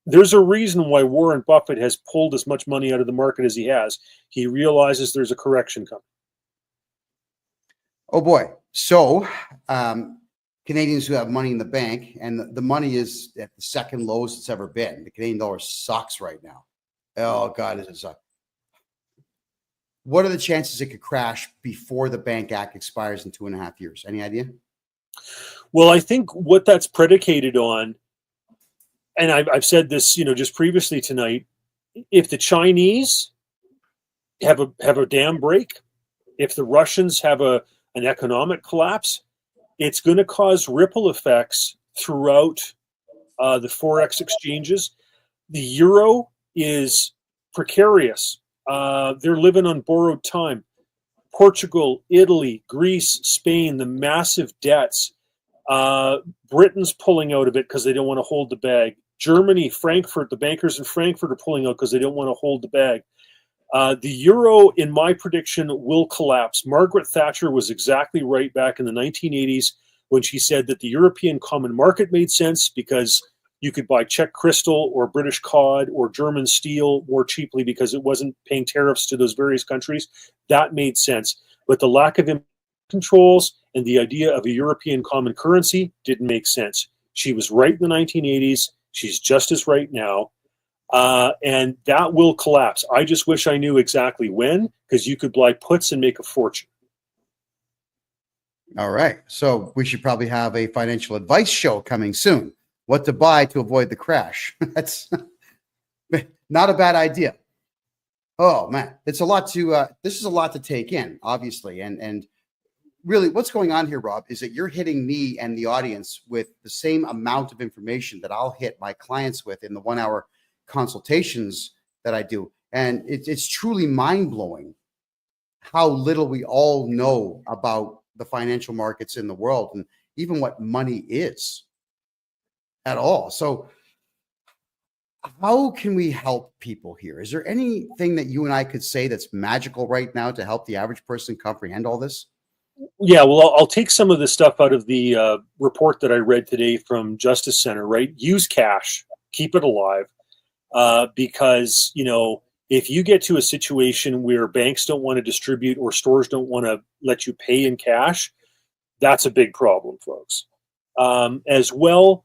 There's a reason why Warren Buffett has pulled as much money out of the market as he has. He realizes there's a correction coming. Oh boy. So Canadians who have money in the bank, and the money is at the second lowest it's ever been. The Canadian dollar sucks right now. Oh God, it sucks. What are the chances it could crash before the Bank Act expires in 2.5 years? Any idea? Well, I think what that's predicated on, and I've said this, just previously tonight, if the Chinese have a dam break, if the Russians have an economic collapse, it's going to cause ripple effects throughout the Forex exchanges. The euro is precarious. They're living on borrowed time. Portugal, Italy, Greece, Spain, the massive debts. Britain's pulling out of it because they don't want to hold the bag. Germany, Frankfurt, the bankers in Frankfurt are pulling out because they don't want to hold the bag. The euro, in my prediction, will collapse. Margaret Thatcher was exactly right back in the 1980s when she said that the European common market made sense because you could buy Czech crystal or British cod or German steel more cheaply because it wasn't paying tariffs to those various countries. That made sense. But the lack of controls and the idea of a European common currency didn't make sense. She was right in the 1980s. She's just as right now. And that will collapse. I just wish I knew exactly when, because you could buy puts and make a fortune. All right. So we should probably have a financial advice show coming soon. What to buy to avoid the crash. That's not a bad idea. Oh man, it's a lot to, this is a lot to take in, obviously. And really what's going on here, Rob, is that you're hitting me and the audience with the same amount of information that I'll hit my clients with in the 1 hour consultations that I do. And it's truly mind-blowing how little we all know about the financial markets in the world and even what money is at all. So how can we help people here? Is there anything that you and I could say that's magical right now to help the average person comprehend all this? Yeah, well, I'll take some of the stuff out of the report that I read today from Justice Center, right? Use cash, keep it alive. Because, if you get to a situation where banks don't want to distribute or stores don't want to let you pay in cash, that's a big problem, folks. As well,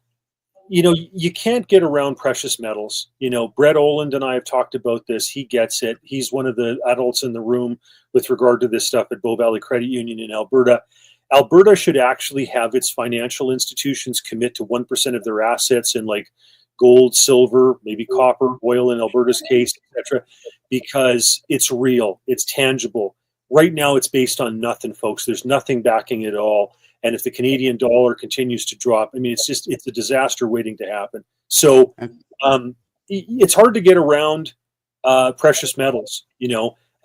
you can't get around precious metals. Brett Oland and I have talked about this. He gets it. He's one of the adults in the room with regard to this stuff at Bow Valley Credit Union in Alberta. Alberta should actually have its financial institutions commit to 1% of their assets in gold, silver, maybe copper, oil in Alberta's case, etc., because it's real, it's tangible. Right now, it's based on nothing, folks. There's nothing backing it at all. And if the Canadian dollar continues to drop, it's a disaster waiting to happen. So it's hard to get around precious metals.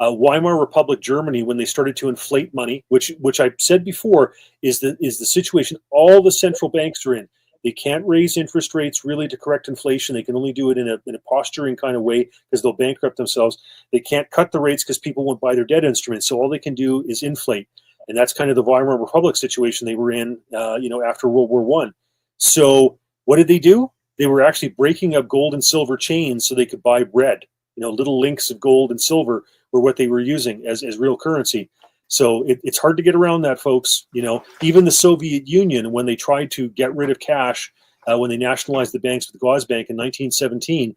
Weimar Republic Germany, when they started to inflate money, which I said before is the situation all the central banks are in. They can't raise interest rates really to correct inflation. They can only do it in a posturing kind of way because they'll bankrupt themselves. They can't cut the rates because people won't buy their debt instruments. So all they can do is inflate. And that's kind of the Weimar Republic situation they were in, after World War I. So what did they do? They were actually breaking up gold and silver chains so they could buy bread. Little links of gold and silver were what they were using as real currency. So it's hard to get around that, folks. Even the Soviet Union, when they tried to get rid of cash, when they nationalized the banks with the Gazbank in 1917,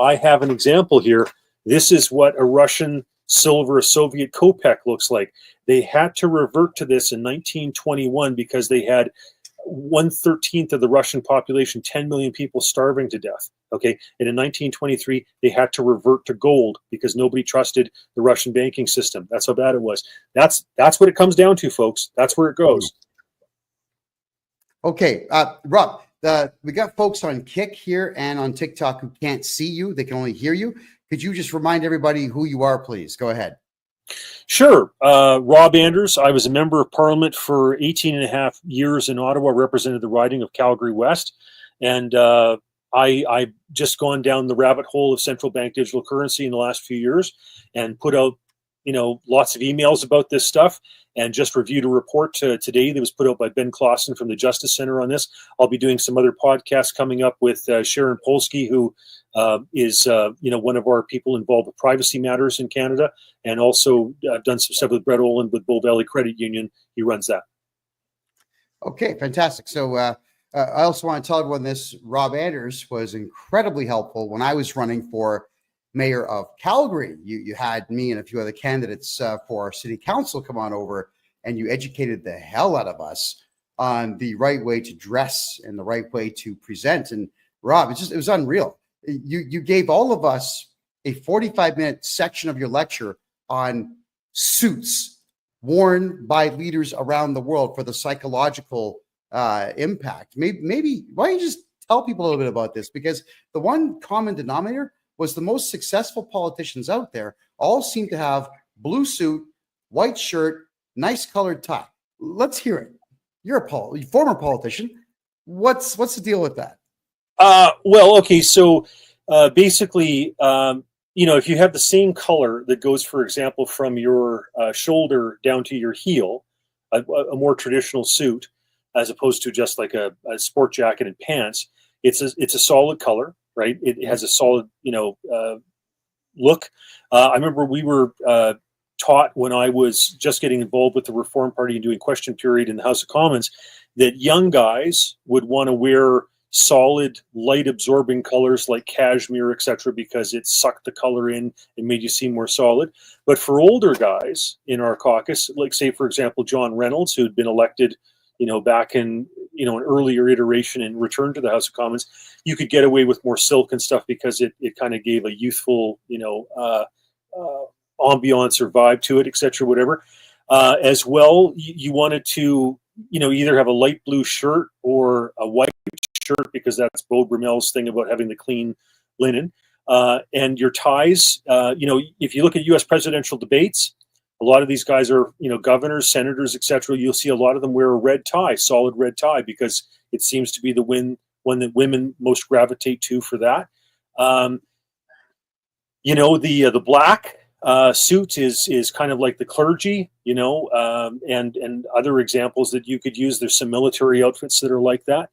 I have an example here. This is what a Russian silver, a Soviet kopeck looks like. They had to revert to this in 1921 because they had 1/13 of the Russian population, 10 million people starving to death. Okay. And in 1923, they had to revert to gold because nobody trusted the Russian banking system. That's how bad it was. That's what it comes down to, folks. That's where it goes. Okay. Rob, we got folks on Kick here and on TikTok who can't see you. They can only hear you. Could you just remind everybody who you are, please? Go ahead. Sure. Rob Anders. I was a member of Parliament for 18 and a half years in Ottawa, represented the riding of Calgary West. And I've just gone down the rabbit hole of central bank digital currency in the last few years and put out, lots of emails about this stuff, and just reviewed a report today that was put out by Ben Clausen from the Justice Center on this. I'll be doing some other podcasts coming up with Sharon Polsky, who is one of our people involved with privacy matters in Canada, and also I've done some stuff with Brett Olin with Bull Valley Credit Union. He runs that. Okay, fantastic. So I also want to tell everyone this. Rob Anders was incredibly helpful when I was running for mayor of Calgary. You had me and a few other candidates for our city council come on over, and you educated the hell out of us on the right way to dress and the right way to present. And Rob, it was unreal. You gave all of us a 45-minute section of your lecture on suits worn by leaders around the world for the psychological impact. Maybe why don't you just tell people a little bit about this? Because the one common denominator was the most successful politicians out there all seem to have blue suit, white shirt, nice colored tie. Let's hear it. You're a former politician. What's the deal with that? Well, okay. So basically, if you have the same color that goes, for example, from your shoulder down to your heel, a more traditional suit, as opposed to just like a sport jacket and pants, it's a solid color, right? It has a solid, look. I remember we were taught when I was just getting involved with the Reform Party and doing question period in the House of Commons that young guys would want to wear solid, light absorbing colors like cashmere, etc., because it sucked the color in and made you seem more solid. But for older guys in our caucus, like say, for example, John Reynolds, who had been elected, back in, an earlier iteration and returned to the House of Commons, you could get away with more silk and stuff because it kind of gave a youthful, ambiance or vibe to it, etc., whatever. As well, you wanted to, either have a light blue shirt or a white shirt, because that's Beau Brumel's thing about having the clean linen. And your ties, if you look at U.S. presidential debates, a lot of these guys are, governors, senators, etc. You'll see a lot of them wear a red tie, solid red tie, because it seems to be the one that women most gravitate to for that. The black suit is kind of like the clergy, and other examples that you could use. There's some military outfits that are like that.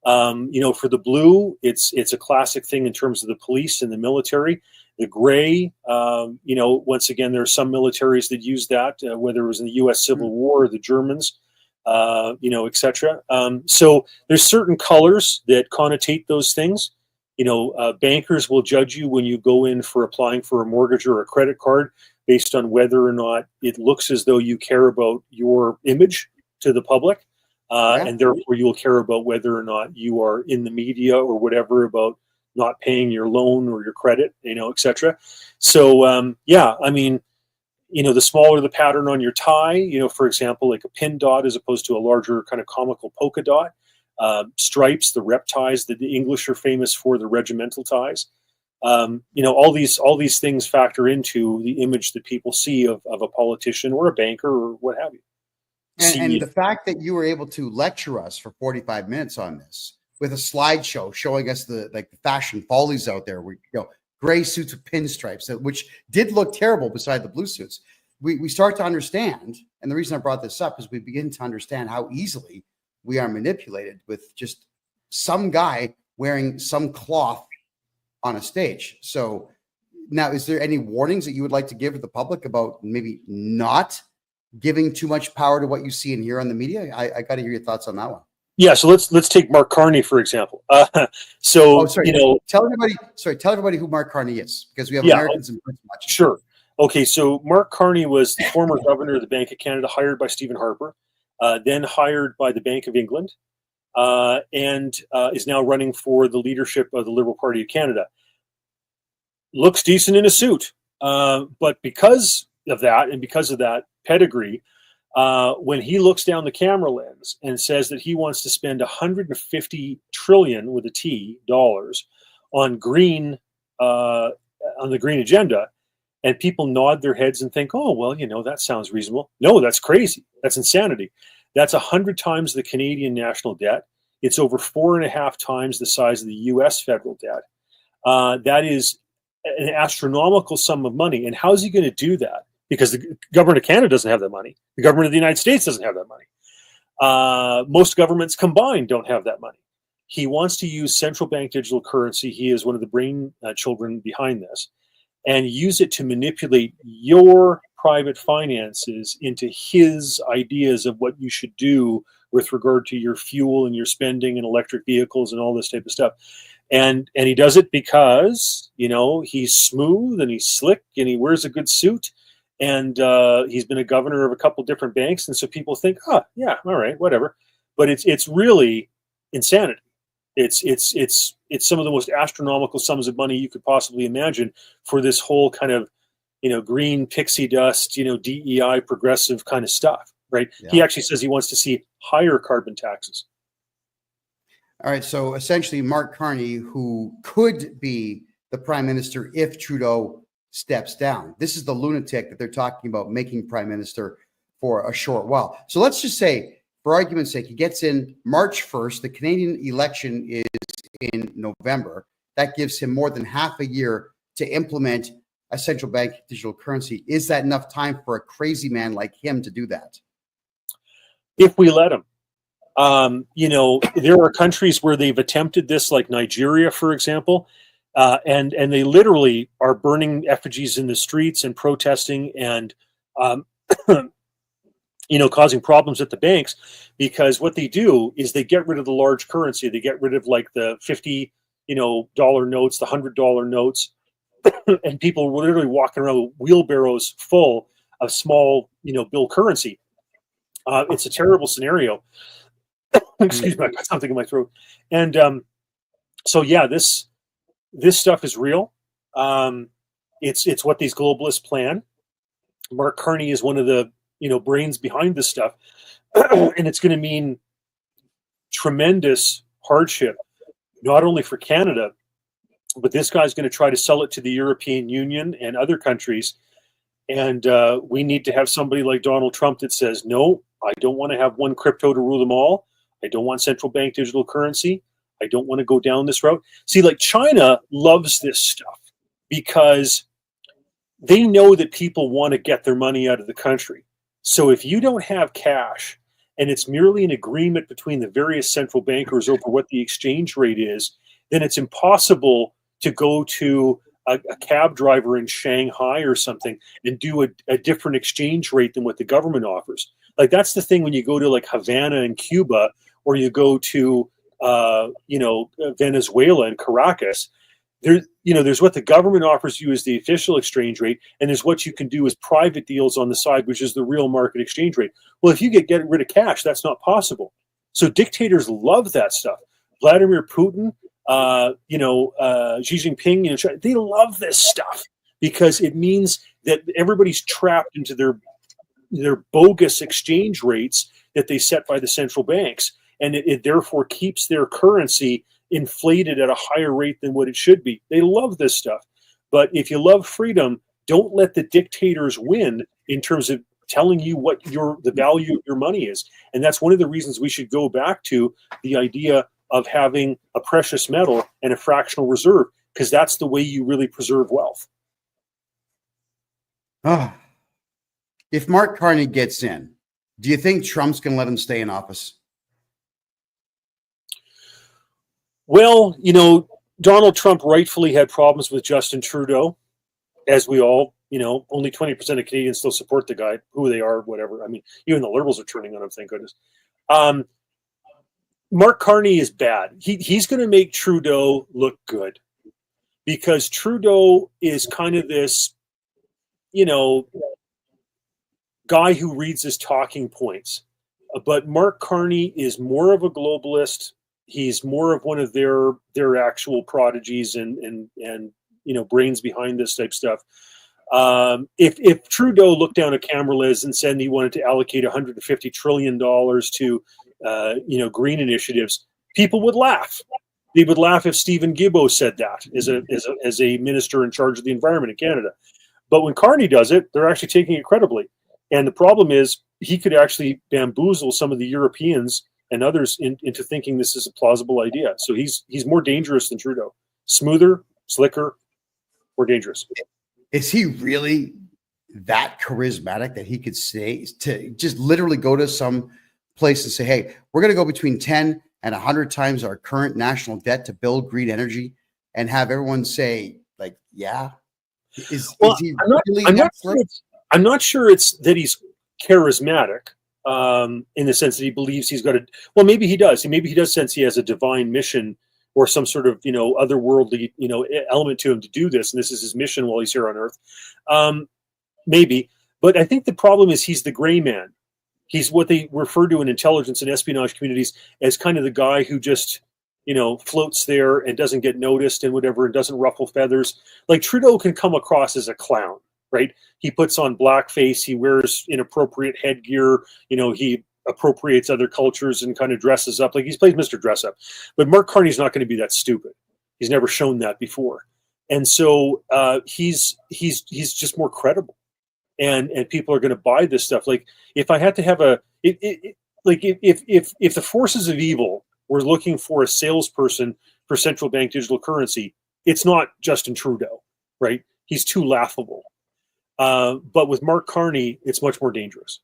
For the blue, it's a classic thing in terms of the police and the military. The gray, once again, there are some militaries that use that, whether it was in the U.S. Civil War or the Germans, etc. So there's certain colors that connotate those things. Bankers will judge you when you go in for applying for a mortgage or a credit card based on whether or not it looks as though you care about your image to the public. And therefore you will care about whether or not you are in the media or whatever about not paying your loan or your credit, etc. So, the smaller the pattern on your tie, for example, like a pin dot as opposed to a larger kind of comical polka dot, stripes, the rep ties that the English are famous for, the regimental ties. All these things factor into the image that people see of a politician or a banker or what have you. And the fact that you were able to lecture us for 45 minutes on this with a slideshow showing us the fashion follies out there, gray suits with pinstripes, which did look terrible beside the blue suits. We start to understand, and the reason I brought this up is we begin to understand how easily we are manipulated with just some guy wearing some cloth on a stage. So now, is there any warnings that you would like to give to the public about maybe not giving too much power to what you see and hear on the media? I got to hear your thoughts on that one. Yeah, so let's take Mark Carney for example. Tell everybody who Mark Carney is, because we have Yeah, Americans in Britain watching. sure. Okay, so Mark Carney was the former governor of the Bank of Canada, hired by Stephen Harper, then hired by the Bank of England, and is now running for the leadership of the Liberal Party of Canada. Looks decent in a suit, but because of that pedigree, when he looks down the camera lens and says that he wants to spend 150 trillion with a T dollars on green on the green agenda, and people nod their heads and think, oh, well, that sounds reasonable. No, that's crazy. That's insanity. That's 100 times the Canadian national debt. It's over 4.5 times the size of the U.S. federal debt. That is an astronomical sum of money. And how is he going to do that? Because the government of Canada doesn't have that money. The government of the United States doesn't have that money. Most governments combined don't have that money. He wants to use central bank digital currency. He is one of the brain children behind this, and use it to manipulate your private finances into his ideas of what you should do with regard to your fuel and your spending and electric vehicles and all this type of stuff. And he does it because, he's smooth and he's slick and he wears a good suit. And he's been a governor of a couple different banks. And so people think, oh, yeah, all right, whatever. But it's really insanity. It's some of the most astronomical sums of money you could possibly imagine for this whole kind of, green pixie dust, DEI progressive kind of stuff, right? Yeah. He actually says he wants to see higher carbon taxes. All right. So essentially, Mark Carney, who could be the prime minister if Trudeau steps down. This is the lunatic that they're talking about making prime minister for a short while. So let's just say, for argument's sake, he gets in March 1st. The Canadian election is in November. That gives him more than half a year to implement a central bank digital currency. Is that enough time for a crazy man like him to do that? If we let him. There are countries where they've attempted this, like Nigeria, for example, and they literally are burning effigies in the streets and protesting and causing problems at the banks, because what they do is they get rid of the large currency. They get rid of like the $50 dollar notes, the $100 notes, and people were literally walking around with wheelbarrows full of small, bill currency. It's a terrible scenario. Excuse me, I got something in my throat. And so yeah, this stuff is real. It's what these globalists plan. Mark Carney is one of the brains behind this stuff, and it's going to mean tremendous hardship, not only for Canada, but this guy's going to try to sell it to the European Union and other countries. And we need to have somebody like Donald Trump that says, no, I don't want to have one crypto to rule them all. I don't want central bank digital currency. I don't want to go down this route. See, like China loves this stuff because they know that people want to get their money out of the country. So if you don't have cash and it's merely an agreement between the various central bankers over what the exchange rate is, then it's impossible to go to a cab driver in Shanghai or something and do a different exchange rate than what the government offers. Like that's the thing when you go to like Havana in Cuba, or you go to Venezuela and Caracas. There's what the government offers you as the official exchange rate, and there's what you can do as private deals on the side, which is the real market exchange rate. Well, if you get rid of cash, that's not possible. So dictators love that stuff. Vladimir Putin, Xi Jinping, they love this stuff because it means that everybody's trapped into their bogus exchange rates that they set by the central banks, and it therefore keeps their currency inflated at a higher rate than what it should be. They love this stuff. But if you love freedom, don't let the dictators win in terms of telling you what the value of your money is. And that's one of the reasons we should go back to the idea of having a precious metal and a fractional reserve, because that's the way you really preserve wealth. If Mark Carney gets in, do you think Trump's going to let him stay in office? Well, Donald Trump rightfully had problems with Justin Trudeau, as we all only 20% of Canadians still support the guy, who they are, whatever. I mean, even the Liberals are turning on him, thank goodness. Mark Carney is bad. He's going to make Trudeau look good, because Trudeau is kind of this, guy who reads his talking points. But Mark Carney is more of a globalist. He's more of one of their actual prodigies and brains behind this type stuff. If Trudeau looked down at camera, Liz, and said he wanted to allocate $150 trillion to green initiatives, people would laugh. They would laugh if Stephen Guilbeault said that as a minister in charge of the environment in Canada. But when Carney does it, they're actually taking it credibly. And the problem is he could actually bamboozle some of the Europeans and others into thinking this is a plausible idea. So he's more dangerous than Trudeau. Smoother, slicker, more dangerous. Is he really that charismatic that he could say to just literally go to some place and say, hey, we're going to go between 10 and 100 times our current national debt to build green energy, and have everyone say, like, yeah? Is he really I'm not sure it's that he's charismatic in the sense that he believes he's got well, maybe he does. Maybe he does sense he has a divine mission or some sort of, otherworldly, element to him to do this. And this is his mission while he's here on Earth. Maybe. But I think the problem is he's the gray man. He's what they refer to in intelligence and espionage communities as kind of the guy who just, floats there and doesn't get noticed and whatever, and doesn't ruffle feathers. Like Trudeau can come across as a clown, right? He puts on blackface. He wears inappropriate headgear. He appropriates other cultures and kind of dresses up. Like, he plays Mr. Dress Up. But Mark Carney's not going to be that stupid. He's never shown that before. And so he's just more credible. And people are going to buy this stuff. Like, if I had to have if the forces of evil were looking for a salesperson for central bank digital currency, it's not Justin Trudeau, right? He's too laughable. But with Mark Carney, it's much more dangerous.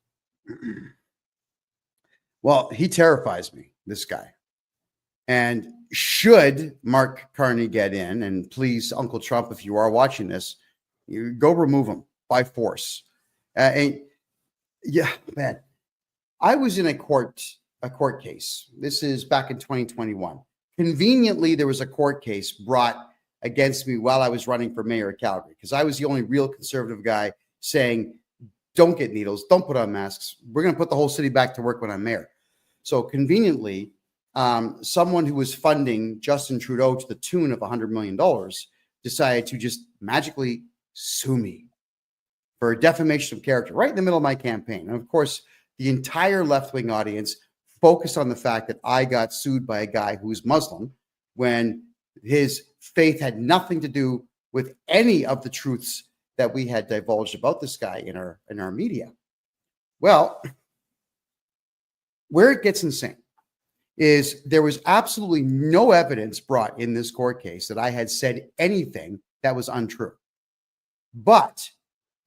Well, he terrifies me, this guy. And should Mark Carney get in, and please, Uncle Trump, if you are watching this, you go remove him by force. And yeah, man, I was in a court case. This is back in 2021. Conveniently, there was a court case brought against me while I was running for mayor of Calgary, because I was the only real conservative guy saying, don't get needles, don't put on masks. We're going to put the whole city back to work when I'm mayor. So conveniently, someone who was funding Justin Trudeau to the tune of $100 million decided to just magically sue me for defamation of character right in the middle of my campaign. And of course, the entire left-wing audience focused on the fact that I got sued by a guy who's Muslim when his faith had nothing to do with any of the truths that we had divulged about this guy in our media. Well, where it gets insane is there was absolutely no evidence brought in this court case that I had said anything that was untrue. But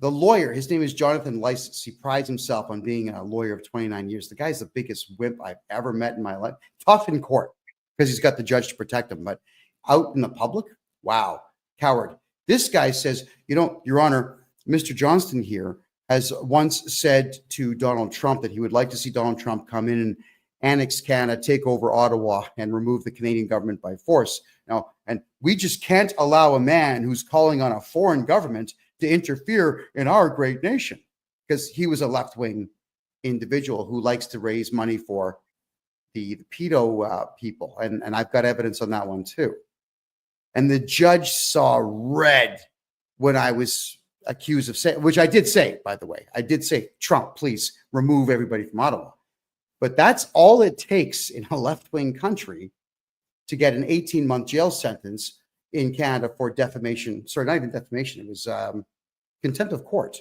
the lawyer, his name is Jonathan Lysis. He prides himself on being a lawyer of 29 years. The guy's the biggest wimp I've ever met in my life. Tough in court because he's got the judge to protect him. But out in the public, wow, coward. This guy says, Your Honor, Mr. Johnston here has once said to Donald Trump that he would like to see Donald Trump come in and annex Canada, take over Ottawa, and remove the Canadian government by force. Now, and we just can't allow a man who's calling on a foreign government to interfere in our great nation, because he was a left-wing individual who likes to raise money for the pedo people. And I've got evidence on that one too. And the judge saw red when I was accused of saying, which I did say, by the way, I did say, Trump, please remove everybody from Ottawa. But that's all it takes in a left-wing country to get an 18-month jail sentence in Canada for defamation. Sorry, not even defamation. It was contempt of court,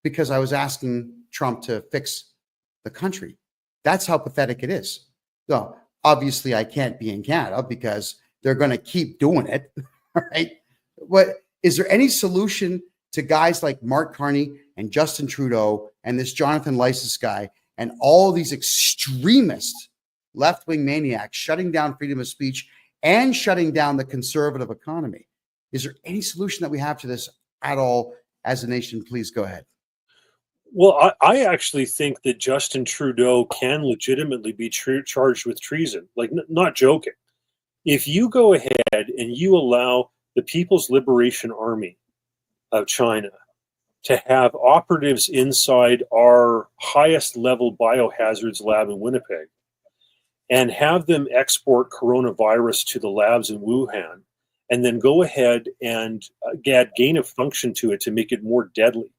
because I was asking Trump to fix the country. That's how pathetic it is. So obviously I can't be in Canada because they're going to keep doing it. Right? What is there any solution to guys like Mark Carney and Justin Trudeau and this Jonathan Lysis guy and all these extremist left-wing maniacs shutting down freedom of speech and shutting down the conservative economy? Is there any solution that we have to this at all? as a nation? Please go ahead. Well, I actually think that Justin Trudeau can legitimately be charged with treason. Like, not joking. If you go ahead and you allow the People's Liberation Army of China to have operatives inside our highest level biohazards lab in Winnipeg and have them export coronavirus to the labs in Wuhan, and then go ahead and add gain of function to it to make it more deadly.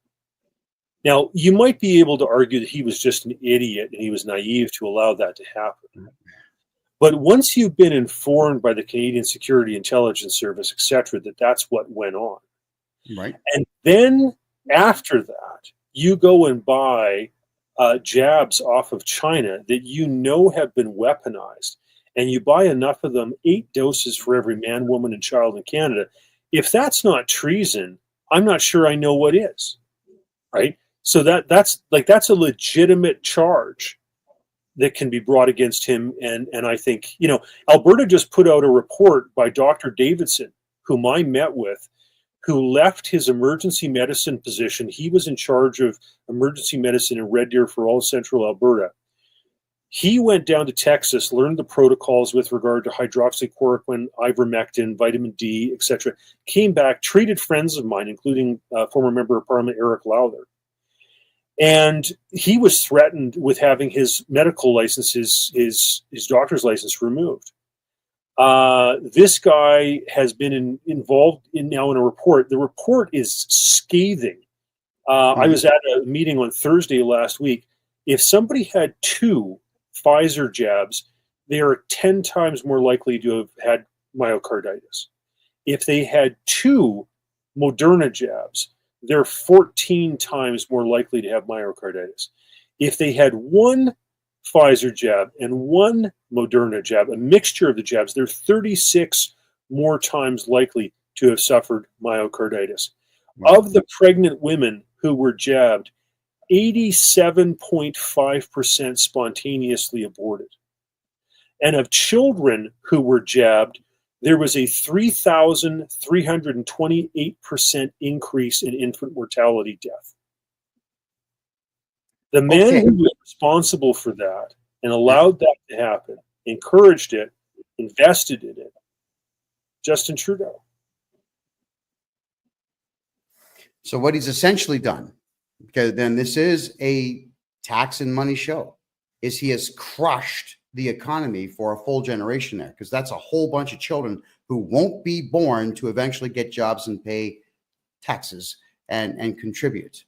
Now, you might be able to argue that he was just an idiot and he was naive to allow that to happen. But once you've been informed by the Canadian Security Intelligence Service, etc., that that's what went on, right? And then after that, you go and buy jabs off of China that you know have been weaponized, and you buy enough of them, 8 doses for every man, woman, and child in Canada. If that's not treason, I'm not sure I know what is, right? So that's a legitimate charge that can be brought against him. And I think, Alberta just put out a report by Dr. Davidson, whom I met with, who left his emergency medicine position. He was in charge of emergency medicine in Red Deer for all central Alberta. He went down to Texas, learned the protocols with regard to hydroxychloroquine, ivermectin, vitamin D, etc. Came back, treated friends of mine, including former member of Parliament Eric Lowther. And he was threatened with having his medical licenses, his doctor's license removed. This guy has been involved now in a report. The report is scathing. I was at a meeting on Thursday last week. If somebody had 2 Pfizer jabs, they are 10 times more likely to have had myocarditis. If they had 2 Moderna jabs, they're 14 times more likely to have myocarditis. If they had 1 Pfizer jab and 1 Moderna jab, a mixture of the jabs, they're 36 more times likely to have suffered myocarditis. Wow. Of the pregnant women who were jabbed, 87.5% spontaneously aborted. And of children who were jabbed, there was a 3,328% increase in infant mortality death. The man who was responsible for that and allowed that to happen, encouraged it, invested in it, Justin Trudeau. So what he's essentially done, because then this is a tax and money show, is he has crushed the economy for a full generation there, because that's a whole bunch of children who won't be born to eventually get jobs and pay taxes and contribute.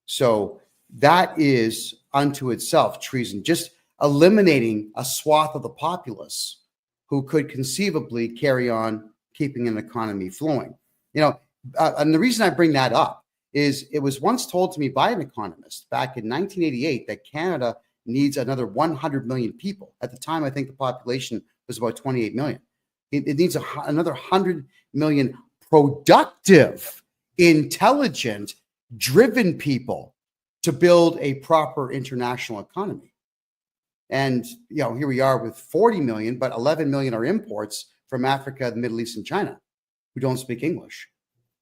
So that is unto itself treason, just eliminating a swath of the populace who could conceivably carry on keeping an economy flowing. And the reason I bring that up is it was once told to me by an economist back in 1988 that Canada needs another 100 million people. At the time, I think the population was about 28 million. It needs another 100 million productive, intelligent, driven people to build a proper international economy. And, here we are with 40 million, but 11 million are imports from Africa, the Middle East, and China who don't speak English.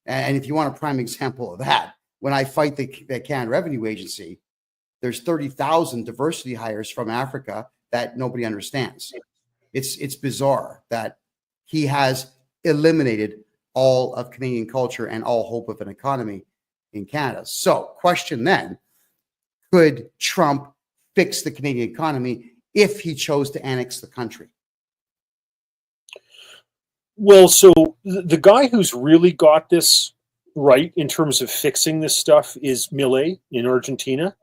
And if you want a prime example of that, when I fight the Canada Revenue Agency, there's 30,000 diversity hires from Africa that nobody understands. It's bizarre that he has eliminated all of Canadian culture and all hope of an economy in Canada. So, question then, could Trump fix the Canadian economy if he chose to annex the country? Well, so the guy who's really got this right in terms of fixing this stuff is Milei in Argentina.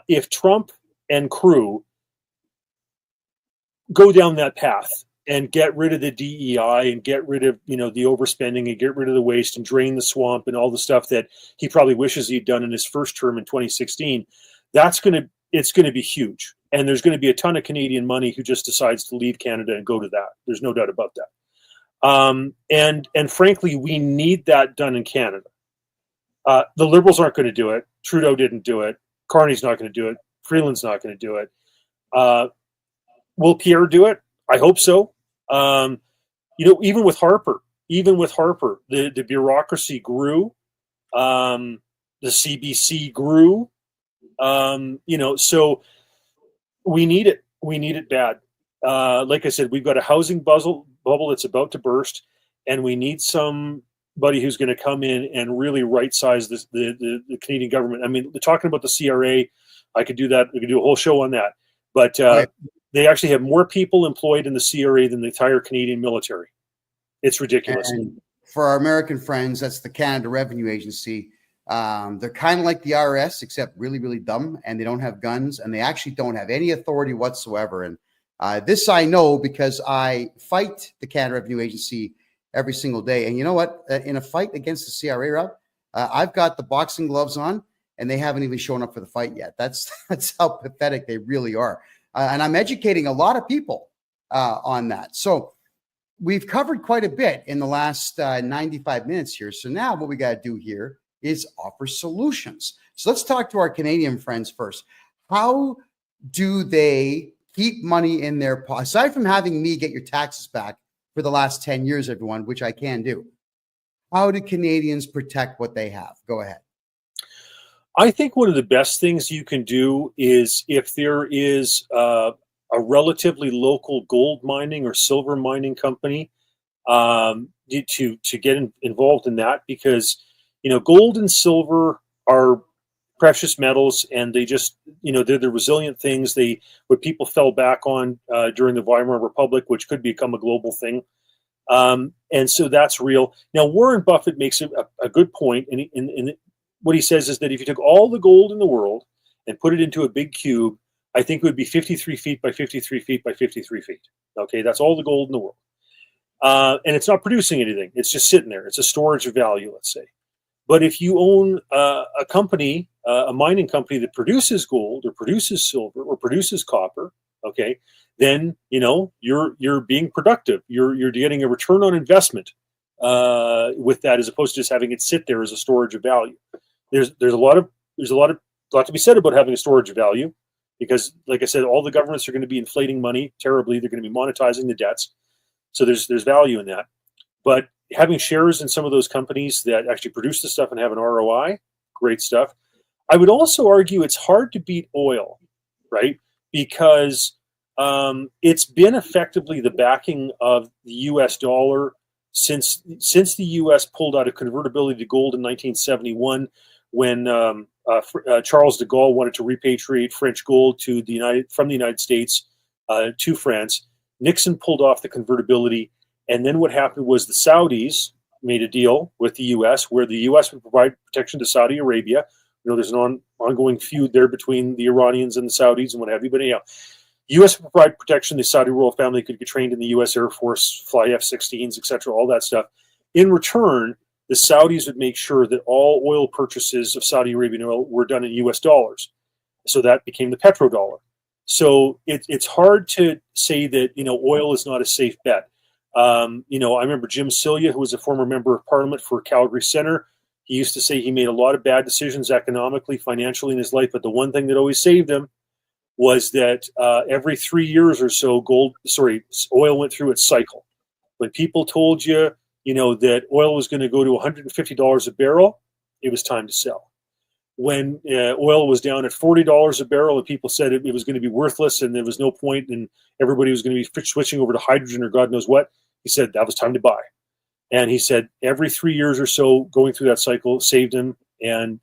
If Trump and crew go down that path and get rid of the DEI and get rid of, the overspending and get rid of the waste and drain the swamp and all the stuff that he probably wishes he'd done in his first term in 2016, it's going to be huge. And there's going to be a ton of Canadian money who just decides to leave Canada and go to that. There's no doubt about that. And frankly, we need that done in Canada. The Liberals aren't going to do it. Trudeau didn't do it. Carney's not going to do it. Freeland's not going to do it. Will Pierre do it? I hope so. Even with Harper, the bureaucracy grew The CBC grew. So we need it. We need it bad. Like I said, we've got a housing bubble that's about to burst, and we need somebody who's going to come in and really right size the Canadian government. I mean, talking about the CRA, I could do that. We could do a whole show on that. But they actually have more people employed in the CRA than the entire Canadian military. It's ridiculous. And for our American friends, that's the Canada Revenue Agency. They're kind of like the IRS, except really, really dumb, and they don't have guns, and they actually don't have any authority whatsoever. And this I know because I fight the Canada Revenue Agency every single day. And you know what? In a fight against the CRA, Rob, I've got the boxing gloves on, and they haven't even shown up for the fight yet. That's how pathetic they really are. And I'm educating a lot of people on that. So we've covered quite a bit in the last 95 minutes here. So now what we got to do here is offer solutions. So let's talk to our Canadian friends first. How do they keep money in their pocket? Aside from having me get your taxes back for the last 10 years, everyone, which I can do, how do Canadians protect what they have? Go ahead. I think one of the best things you can do is if there is a relatively local gold mining or silver mining company, to get involved in that, because gold and silver are precious metals, and they just they're the resilient things. What people fell back on during the Weimar Republic, which could become a global thing, and so that's real. Now Warren Buffett makes a good point, and what he says is that if you took all the gold in the world and put it into a big cube, I think it would be 53 feet by 53 feet by 53 feet. Okay, that's all the gold in the world. And it's not producing anything. It's just sitting there. It's a storage of value, let's say. But if you own a company, a mining company that produces gold or produces silver or produces copper, okay, then you're being productive. You're getting a return on investment with that, as opposed to just having it sit there as a storage of value. There's a lot to be said about having a storage of value, because, like I said, all the governments are going to be inflating money terribly. They're going to be monetizing the debts, so there's value in that. But having shares in some of those companies that actually produce the stuff and have an ROI, great stuff. I would also argue it's hard to beat oil, right? Because it's been effectively the backing of the U.S. dollar since the U.S. pulled out of convertibility to gold in 1971, when Charles de Gaulle wanted to repatriate French gold from the United States to France. Nixon pulled off the convertibility, and then what happened was the Saudis made a deal with the U.S. where the U.S. would provide protection to Saudi Arabia. There's an ongoing feud there between the Iranians and the Saudis and what have you. But anyhow, U.S. would provide protection. The Saudi royal family could get trained in the U.S. Air Force, fly F-16s, etc., all that stuff. In return, the Saudis would make sure that all oil purchases of Saudi Arabian oil were done in U.S. dollars. So that became the petrodollar. So it's hard to say that oil is not a safe bet. I remember Jim Cilia, who was a former member of Parliament for Calgary Centre. He used to say he made a lot of bad decisions economically, financially in his life, but the one thing that always saved him was that every 3 years or so, oil went through its cycle. When people told you, that oil was going to go to $150 a barrel, it was time to sell. When oil was down at $40 a barrel and people said it was going to be worthless and there was no point and everybody was going to be switching over to hydrogen or God knows what, he said that was time to buy. And he said every 3 years or so going through that cycle saved him and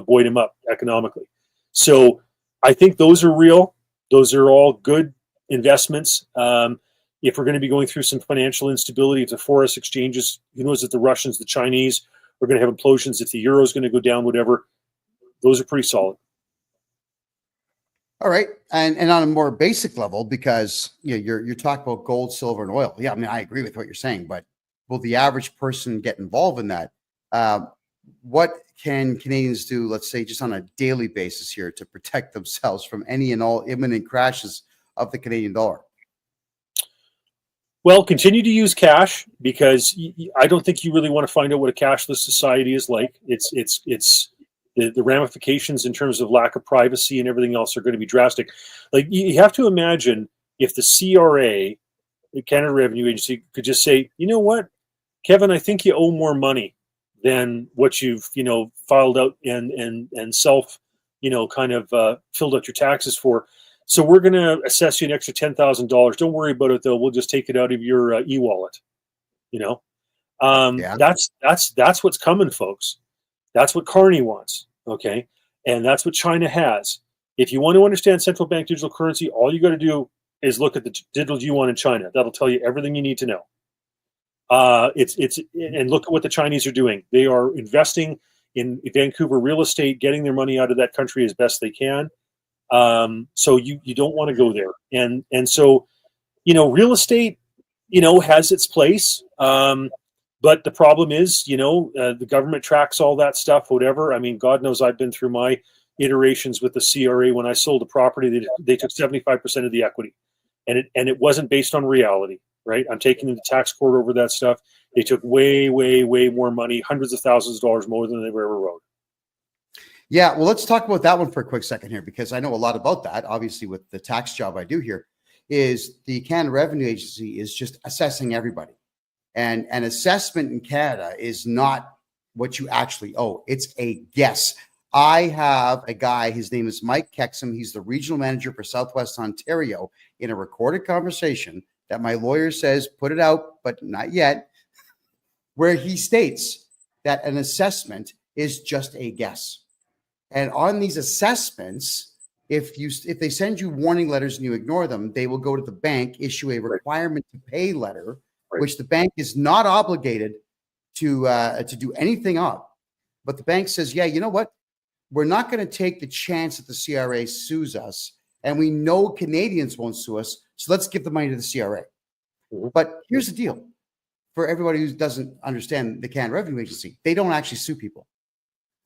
buoyed him up economically. So I think those are real. Those are all good investments. If we're going to be going through some financial instability, if the forex exchanges, who knows if the Russians, the Chinese are going to have implosions, if the euro is going to go down, whatever, those are pretty solid. All right. And on a more basic level, because you're talking about gold, silver, and oil. Yeah, I mean, I agree with what you're saying, but will the average person get involved in that? What can Canadians do, let's say, just on a daily basis here to protect themselves from any and all imminent crashes of the Canadian dollar? Well, continue to use cash, because I don't think you really want to find out what a cashless society is like. It's the ramifications in terms of lack of privacy and everything else are going to be drastic. Like, you have to imagine if the CRA, the Canada Revenue Agency, could just say, you know what, Kevin, I think you owe more money than what you've, filed out and self, kind of filled out your taxes for. So we're going to assess you an extra $10,000. Don't worry about it though. We'll just take it out of your e-wallet. Yeah. That's what's coming, folks. That's what Carney wants. Okay. And that's what China has. If you want to understand central bank digital currency, all you got to do is look at the digital yuan in China. That'll tell you everything you need to know. And look at what the Chinese are doing. They are investing in Vancouver real estate, getting their money out of that country as best they can. So you don't want to go there. And so, real estate, has its place. But the problem is, the government tracks all that stuff, whatever. I mean, God knows I've been through my iterations with the CRA. When I sold a property, they took 75% of the equity, and it wasn't based on reality, right? I'm taking the tax court over that stuff. They took way, way, way more money, hundreds of thousands of dollars more than they've ever wrote. Yeah, well, let's talk about that one for a quick second here, because I know a lot about that. Obviously, with the tax job I do here, is the Canada Revenue Agency is just assessing everybody. And an assessment in Canada is not what you actually owe. It's a guess. I have a guy, his name is Mike Kexum. He's the regional manager for Southwest Ontario, in a recorded conversation that my lawyer says, put it out, but not yet, where he states that an assessment is just a guess. And on these assessments, if they send you warning letters and you ignore them, they will go to the bank, issue a requirement to pay letter, which the bank is not obligated to do anything of. But the bank says, yeah, you know what? We're not going to take the chance that the CRA sues us, and we know Canadians won't sue us, so let's give the money to the CRA. But here's the deal. For everybody who doesn't understand the Canada Revenue Agency, they don't actually sue people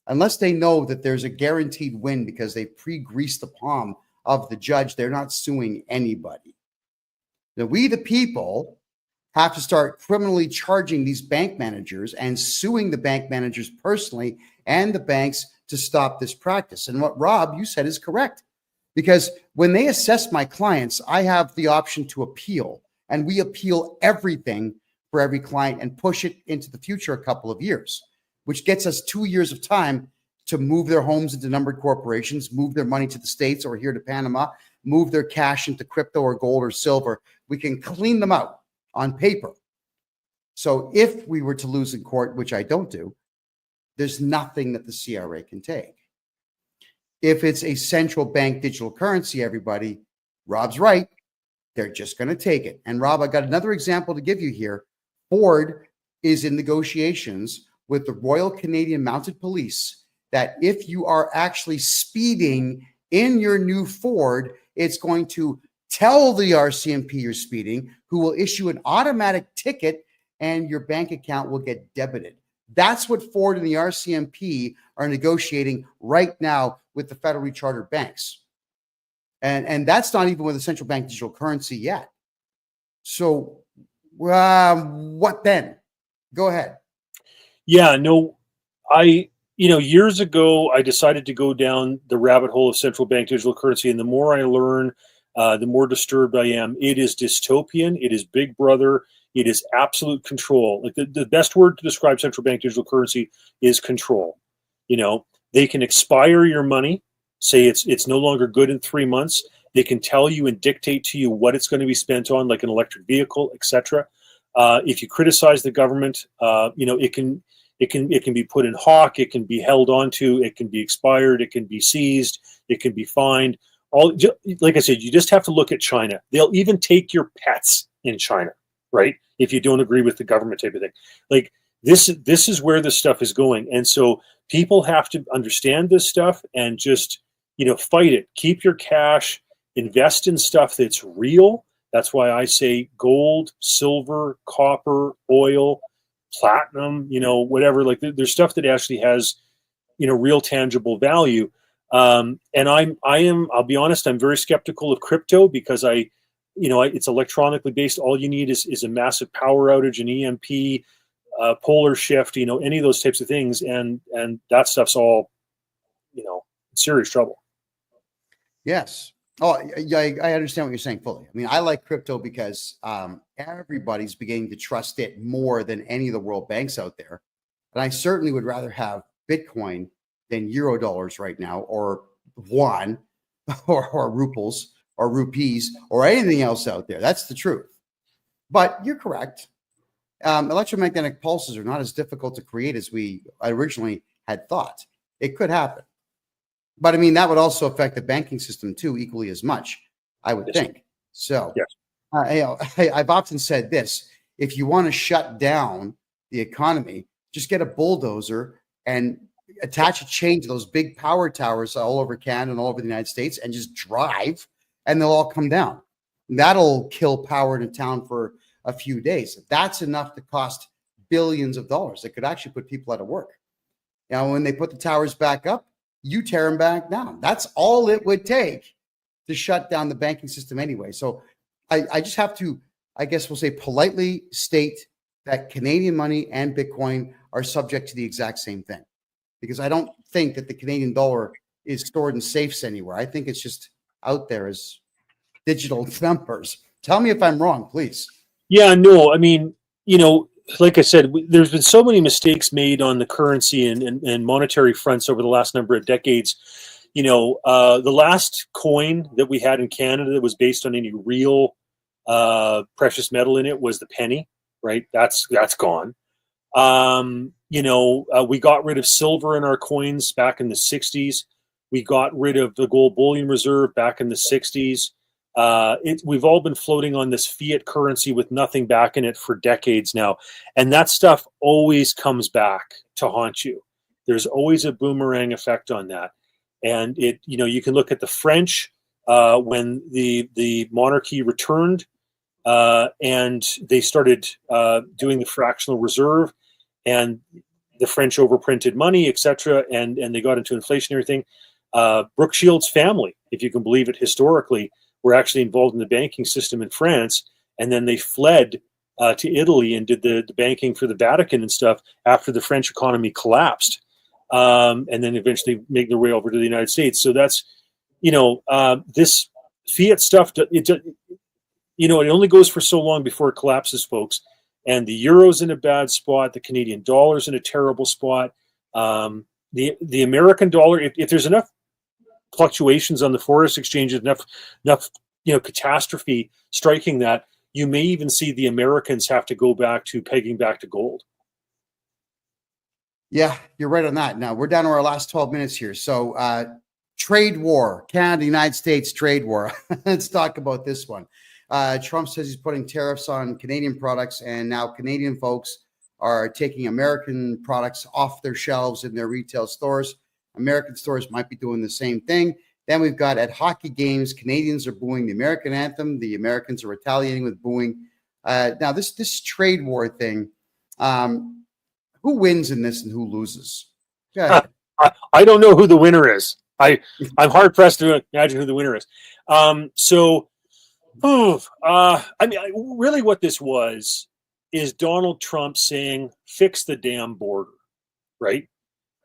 unless they know that there's a guaranteed win because they pre-greased the palm of the judge. They're not suing anybody. Now, we, the people, have to start criminally charging these bank managers and suing the bank managers personally and the banks to stop this practice. And what Rob, you said is correct, because when they assess my clients, I have the option to appeal, and we appeal everything for every client and push it into the future a couple of years, which gets us 2 years of time to move their homes into numbered corporations, move their money to the States or here to Panama, move their cash into crypto or gold or silver. We can clean them out on paper. So if we were to lose in court, which I don't do, there's nothing that the CRA can take. If it's a central bank digital currency, everybody, Rob's right. They're just going to take it. And Rob, I got another example to give you here. Ford is in negotiations with the Royal Canadian Mounted Police that if you are actually speeding in your new Ford, it's going to tell the RCMP you're speeding, who will issue an automatic ticket and your bank account will get debited. That's what Ford and the RCMP are negotiating right now with the federally chartered banks. And that's not even with the central bank digital currency yet. So what then? Go ahead. Yeah, no, years ago, I decided to go down the rabbit hole of central bank digital currency. And the more I learn, the more disturbed I am. It is dystopian. It is Big Brother. It is absolute control. Like the best word to describe central bank digital currency is control. They can expire your money, say it's no longer good in 3 months. They can tell you and dictate to you what it's going to be spent on, like an electric vehicle, etc. If you criticize the government, it can be put in hawk. It can be held onto. It can be expired. It can be seized. It can be fined. Like I said, you just have to look at China. They'll even take your pets in China, right? If you don't agree with the government type of thing. Like this is where this stuff is going. And so people have to understand this stuff and just, fight it. Keep your cash, invest in stuff that's real. That's why I say gold, silver, copper, oil, platinum, whatever. Like there's stuff that actually has, real tangible value. And I'll be honest, I'm very skeptical of crypto because it's electronically based. All you need is a massive power outage, an EMP, polar shift, any of those types of things. And that stuff's all, serious trouble. Yes. Oh, yeah, I understand what you're saying fully. I mean, I like crypto because everybody's beginning to trust it more than any of the world banks out there. And I certainly would rather have Bitcoin than euro dollars right now, or yuan, or ruples, or rupees, or anything else out there. That's the truth. But you're correct. Electromagnetic pulses are not as difficult to create as we originally had thought. It could happen. But I mean, that would also affect the banking system too, equally as much, I would think. So I've often said this: if you want to shut down the economy, just get a bulldozer and attach a chain to those big power towers all over Canada and all over the United States, and just drive, and they'll all come down. That'll kill power in a town for a few days. That's enough to cost billions of dollars. It could actually put people out of work. Now, when they put the towers back up, you tear them back down. That's all it would take to shut down the banking system anyway. So I just have to, I guess we'll say, politely state that Canadian money and Bitcoin are subject to the exact same thing, because I don't think that the Canadian dollar is stored in safes anywhere. I think it's just out there as digital numbers. Tell me if I'm wrong, please. Yeah, no, I mean, like I said, there's been so many mistakes made on the currency and monetary fronts over the last number of decades. The last coin that we had in Canada that was based on any real precious metal in it was the penny, right? That's gone. We got rid of silver in our coins back in the 60s. We got rid of the gold bullion reserve back in the 60s. We've all been floating on this fiat currency with nothing back in it for decades now. And that stuff always comes back to haunt you. There's always a boomerang effect on that. And you can look at the French when the monarchy returned and they started doing the fractional reserve, and the French overprinted money, etc. And they got into inflationary thing. Brooke Shields' family, if you can believe it, historically, were actually involved in the banking system in France, and then they fled to Italy and did the banking for the Vatican and stuff after the French economy collapsed, and then eventually make their way over to the United States. So that's, this fiat stuff, it only goes for so long before it collapses, folks. And the euro's in a bad spot. The Canadian dollar's in a terrible spot. The American dollar, if there's enough fluctuations on the forex exchanges, enough catastrophe striking, that you may even see the Americans have to go back to pegging back to gold. Yeah, you're right on that. Now we're down to our last 12 minutes here. So trade war, Canada, United States trade war. Let's talk about this one. Trump says he's putting tariffs on Canadian products, and now Canadian folks are taking American products off their shelves in their retail stores. American stores might be doing the same thing. Then we've got at hockey games, Canadians are booing the American anthem. The Americans are retaliating with booing. Now this trade war thing, who wins in this and who loses? I don't know who the winner is. I'm hard pressed to imagine who the winner is. Really what this was is Donald Trump saying, fix the damn border, right?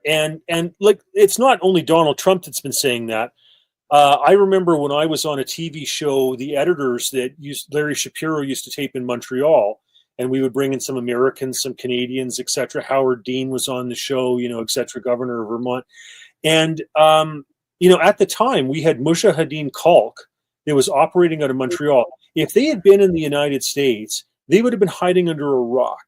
And like, it's not only Donald Trump that's been saying that. I remember when I was on a TV show, the editors that Larry Shapiro used to tape in Montreal, and we would bring in some Americans, some Canadians, etc. Howard Dean was on the show, etc., governor of Vermont. And, at the time, we had Mujahideen Khalq that was operating out of Montreal. If they had been in the United States, they would have been hiding under a rock.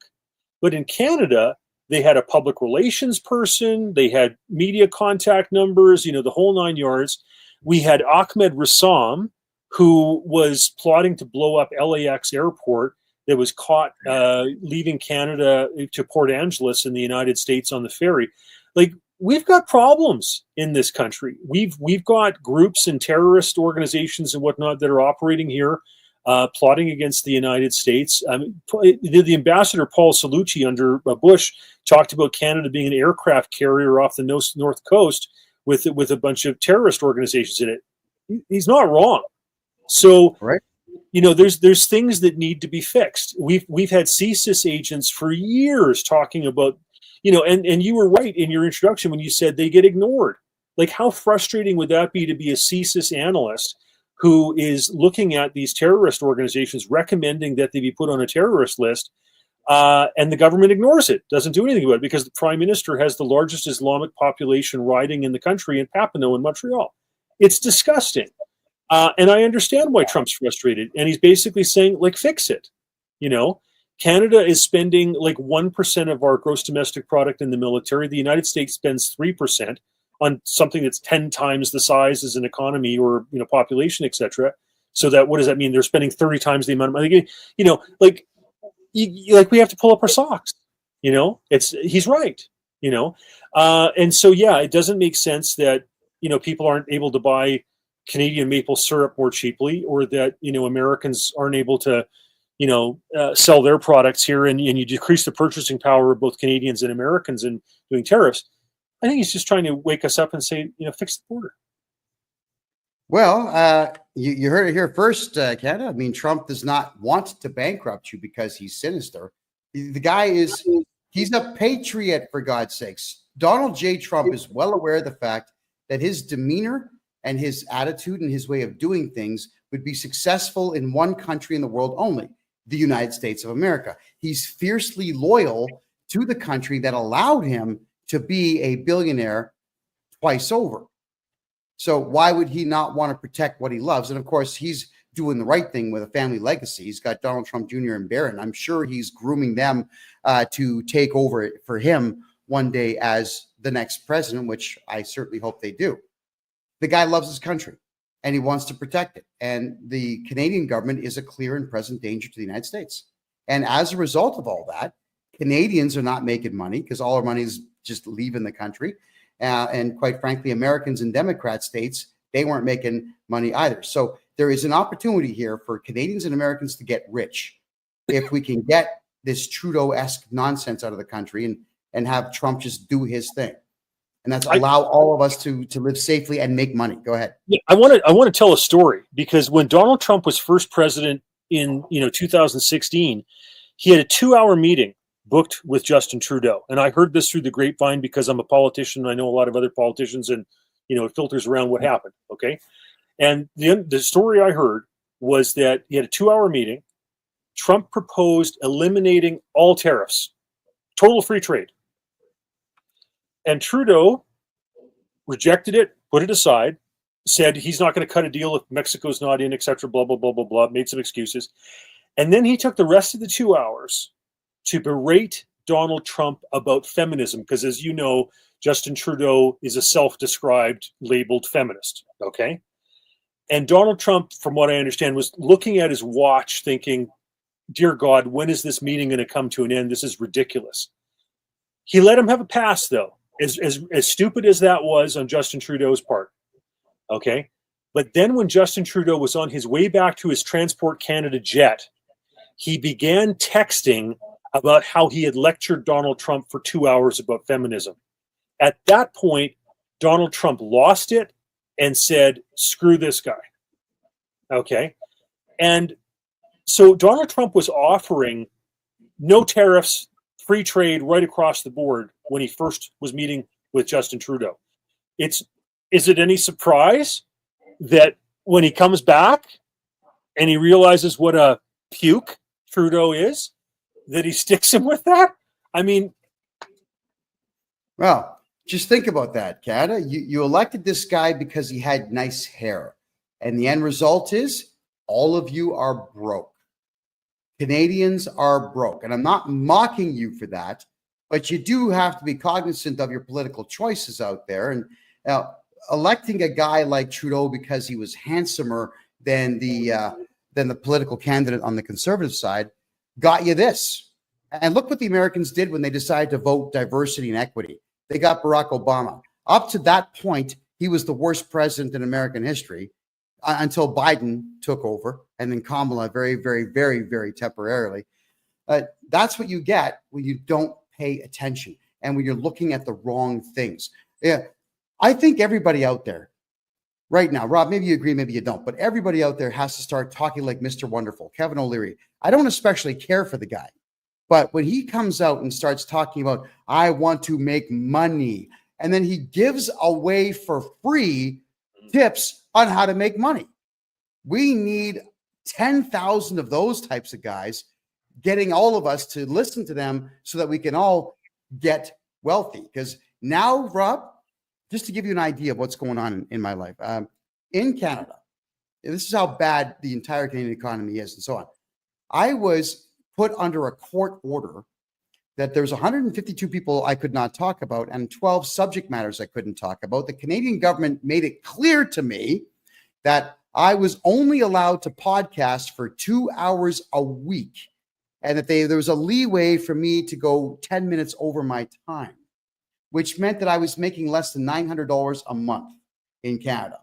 But in Canada, they had a public relations person, they had media contact numbers, the whole nine yards. We had Ahmed Rassam, who was plotting to blow up LAX airport, that was caught leaving Canada to Port Angeles in the United States on the ferry. Like, we've got problems in this country. We've got groups and terrorist organizations and whatnot that are operating here, plotting against the United States. The ambassador Paul Cellucci under Bush talked about Canada being an aircraft carrier off the north coast with a bunch of terrorist organizations in it. He's not wrong. So, right. There's things that need to be fixed. We've had CSIS agents for years talking about, and you were right in your introduction when you said they get ignored. Like, how frustrating would that be to be a CSIS analyst who is looking at these terrorist organizations, recommending that they be put on a terrorist list, And the government ignores it, doesn't do anything about it, because the prime minister has the largest Islamic population riding in the country in Papineau in Montreal. It's disgusting. And I understand why Trump's frustrated. And he's basically saying, like, fix it. Canada is spending like 1% of our gross domestic product in the military. The United States spends 3% on something that's 10 times the size as an economy or, population, etc. So that, what does that mean? They're spending 30 times the amount of money. We have to pull up our socks. He's right. And so, yeah, it doesn't make sense that, people aren't able to buy Canadian maple syrup more cheaply, or that, Americans aren't able to, sell their products here, and you decrease the purchasing power of both Canadians and Americans in doing tariffs. I think he's just trying to wake us up and say, fix the border. Well, you heard it here first, Canada. I mean, Trump does not want to bankrupt you because he's sinister. The guy he's a patriot, for God's sakes. Donald J. Trump is well aware of the fact that his demeanor and his attitude and his way of doing things would be successful in one country in the world only, the United States of America. He's fiercely loyal to the country that allowed him to be a billionaire twice over. So why would he not want to protect what he loves? And of course, he's doing the right thing with a family legacy. He's got Donald Trump Jr. and Barron. I'm sure he's grooming them to take over for him one day as the next president, which I certainly hope they do. The guy loves his country and he wants to protect it. And the Canadian government is a clear and present danger to the United States. And as a result of all that, Canadians are not making money because all our money is just leaving the country. And quite frankly, Americans in Democrat states, they weren't making money either. So there is an opportunity here for Canadians and Americans to get rich if we can get this Trudeau-esque nonsense out of the country and have Trump just do his thing. And that's allow all of us to live safely and make money. Go ahead. Yeah, I want to tell a story, because when Donald Trump was first president in 2016, he had a 2-hour meeting booked with Justin Trudeau. And I heard this through the grapevine because I'm a politician and I know a lot of other politicians, and it filters around what happened. Okay. And the story I heard was that he had a 2-hour meeting. Trump proposed eliminating all tariffs, total free trade. And Trudeau rejected it, put it aside, said he's not going to cut a deal if Mexico's not in, etc., blah, blah, blah, blah, blah, made some excuses. And then he took the rest of the 2 hours to berate Donald Trump about feminism, because, as you know, Justin Trudeau is a self-described labeled feminist, okay? And Donald Trump, from what I understand, was looking at his watch thinking, dear God, when is this meeting going to come to an end? This is ridiculous. He let him have a pass, though, as stupid as that was on Justin Trudeau's part, okay? But then when Justin Trudeau was on his way back to his Transport Canada jet, he began texting about how he had lectured Donald Trump for 2 hours about feminism. At that point, Donald Trump lost it and said, screw this guy. Okay. And so Donald Trump was offering no tariffs, free trade right across the board when he first was meeting with Justin Trudeau. Is it any surprise that when he comes back and he realizes what a puke Trudeau is, that he sticks him with that? I mean, well, just think about that, Canada. You elected this guy because he had nice hair. And the end result is all of you are broke. Canadians are broke. And I'm not mocking you for that, but you do have to be cognizant of your political choices out there. And electing a guy like Trudeau because he was handsomer than the political candidate on the conservative side got you this. And look what the Americans did when they decided to vote diversity and equity. They got Barack Obama. Up to that point, he was the worst president in American history until Biden took over, and then Kamala very, very, very, very temporarily. That's what you get when you don't pay attention and when you're looking at the wrong things. Yeah, I think everybody out there right now, Rob, maybe you agree, maybe you don't, but everybody out there has to start talking like Mr. Wonderful, Kevin O'Leary. I don't especially care for the guy. But when he comes out and starts talking about, I want to make money, and then he gives away for free tips on how to make money. We need 10,000 of those types of guys getting all of us to listen to them so that we can all get wealthy. Because now, Rob, just to give you an idea of what's going on in my life, in Canada, this is how bad the entire Canadian economy is and so on. I was put under a court order that there's 152 people I could not talk about and 12 subject matters I couldn't talk about. The Canadian government made it clear to me that I was only allowed to podcast for 2 hours a week, and that there was a leeway for me to go 10 minutes over my time, which meant that I was making less than $900 a month in Canada.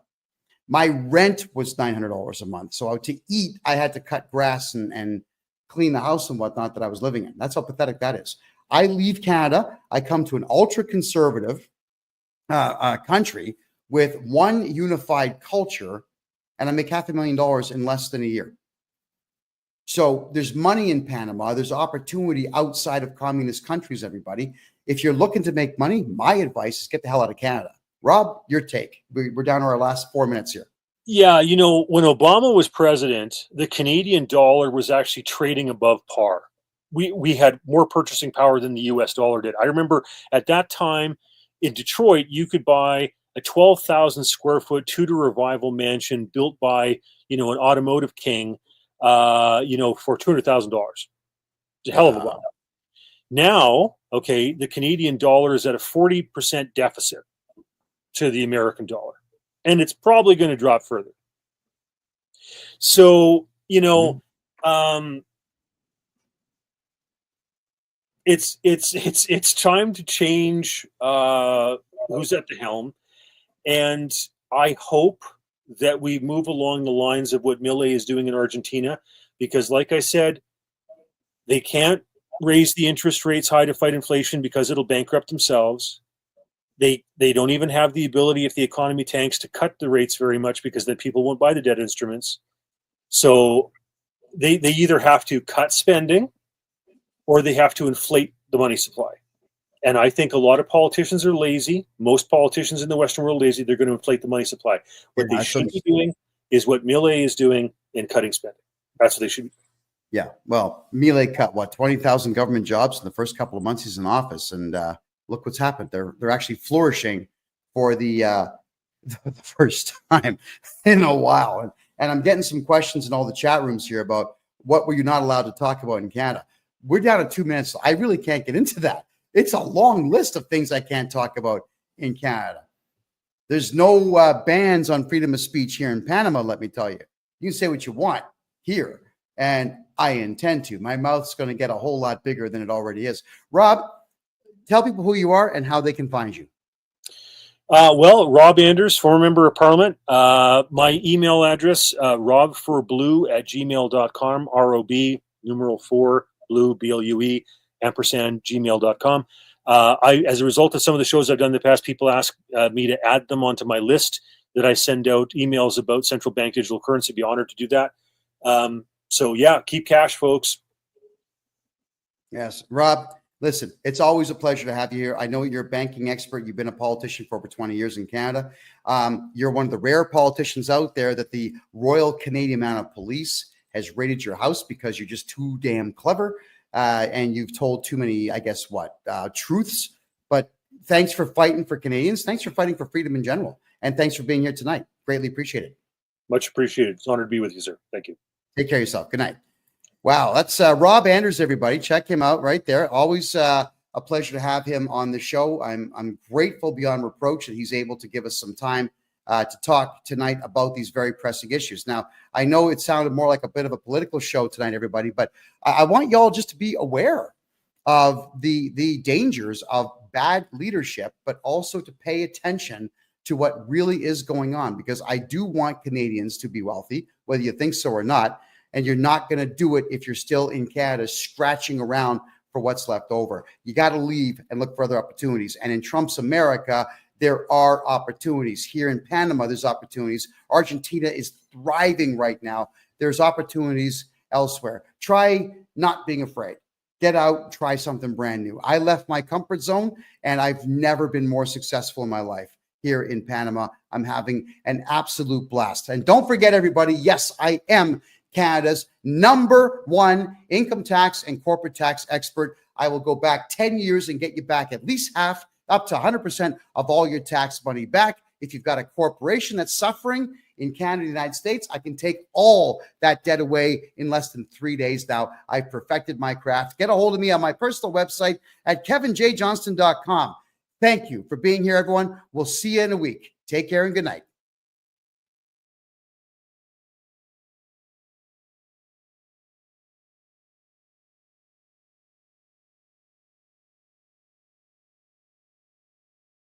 My rent was $900 a month. So to eat, I had to cut grass and clean the house and whatnot that I was living in. That's how pathetic that is. I leave Canada. I come to an ultra-conservative country with one unified culture, and I make $500,000 in less than a year. So there's money in Panama. There's opportunity outside of communist countries, everybody. If you're looking to make money, my advice is get the hell out of Canada. Rob, your take. We're down to our last 4 minutes here. Yeah, when Obama was president, the Canadian dollar was actually trading above par. We had more purchasing power than the US dollar did. I remember at that time in Detroit, you could buy a 12,000 square foot Tudor Revival mansion built by, an automotive king, for $200,000. It's a hell of a lot. Now, the Canadian dollar is at a 40% deficit to the American dollar, and it's probably going to drop further. So, it's time to change who's at the helm, and I hope that we move along the lines of what Milei is doing in Argentina, because, like I said, they can't raise the interest rates high to fight inflation because it'll bankrupt themselves. They don't even have the ability, if the economy tanks, to cut the rates very much because then people won't buy the debt instruments. So they either have to cut spending or they have to inflate the money supply. And I think a lot of politicians are lazy. Most politicians in the Western world are lazy. They're going to inflate the money supply. What they should be doing is what Milei is doing in cutting spending. That's what they should be doing. Yeah. Well, Milei cut 20,000 government jobs in the first couple of months he's in office, and look what's happened. They're actually flourishing for the first time in a while. And I'm getting some questions in all the chat rooms here about what were you not allowed to talk about in Canada. We're down to 2 minutes. I really can't get into that. It's a long list of things I can't talk about in Canada. There's no bans on freedom of speech here in Panama, let me tell you. You can say what you want here, and I intend to. My mouth's going to get a whole lot bigger than it already is. Rob, tell people who you are and how they can find you. Well, Rob Anders, former member of Parliament. My email address, robforblue@gmail.com, ROB, numeral 4, blue, BLUE, ampersand, gmail.com. As a result of some of the shows I've done in the past, people ask me to add them onto my list that I send out emails about central bank digital currency. I'd be honored to do that. So, yeah, keep cash, folks. Yes. Rob, listen, it's always a pleasure to have you here. I know you're a banking expert. You've been a politician for over 20 years in Canada. You're one of the rare politicians out there that the Royal Canadian Mounted Police has raided your house because you're just too damn clever. And you've told too many, truths. But thanks for fighting for Canadians. Thanks for fighting for freedom in general. And thanks for being here tonight. Greatly appreciated. Much appreciated. It's an honor to be with you, sir. Thank you. Take care of yourself. Good night. Wow, that's Rob Anders, everybody. Check him out right there. Always a pleasure to have him on the show. I'm grateful beyond reproach that he's able to give us some time to talk tonight about these very pressing issues. Now, I know it sounded more like a bit of a political show tonight, everybody, but I want y'all just to be aware of the dangers of bad leadership, but also to pay attention to what really is going on, because I do want Canadians to be wealthy, whether you think so or not. And you're not going to do it if you're still in Canada scratching around for what's left over. You got to leave and look for other opportunities. And in Trump's America, there are opportunities. Here in Panama, there's opportunities. Argentina is thriving right now. There's opportunities elsewhere. Try not being afraid. Get out, try something brand new. I left my comfort zone, and I've never been more successful in my life. Here in Panama, I'm having an absolute blast. And don't forget, everybody, yes, I am Canada's #1 income tax and corporate tax expert. I will go back 10 years and get you back at least half, up to 100% of all your tax money back. If you've got a corporation that's suffering in Canada, the United States, I can take all that debt away in less than 3 days now. I've perfected my craft. Get a hold of me on my personal website at kevinjjohnston.com. Thank you for being here, everyone. We'll see you in a week. Take care and good night.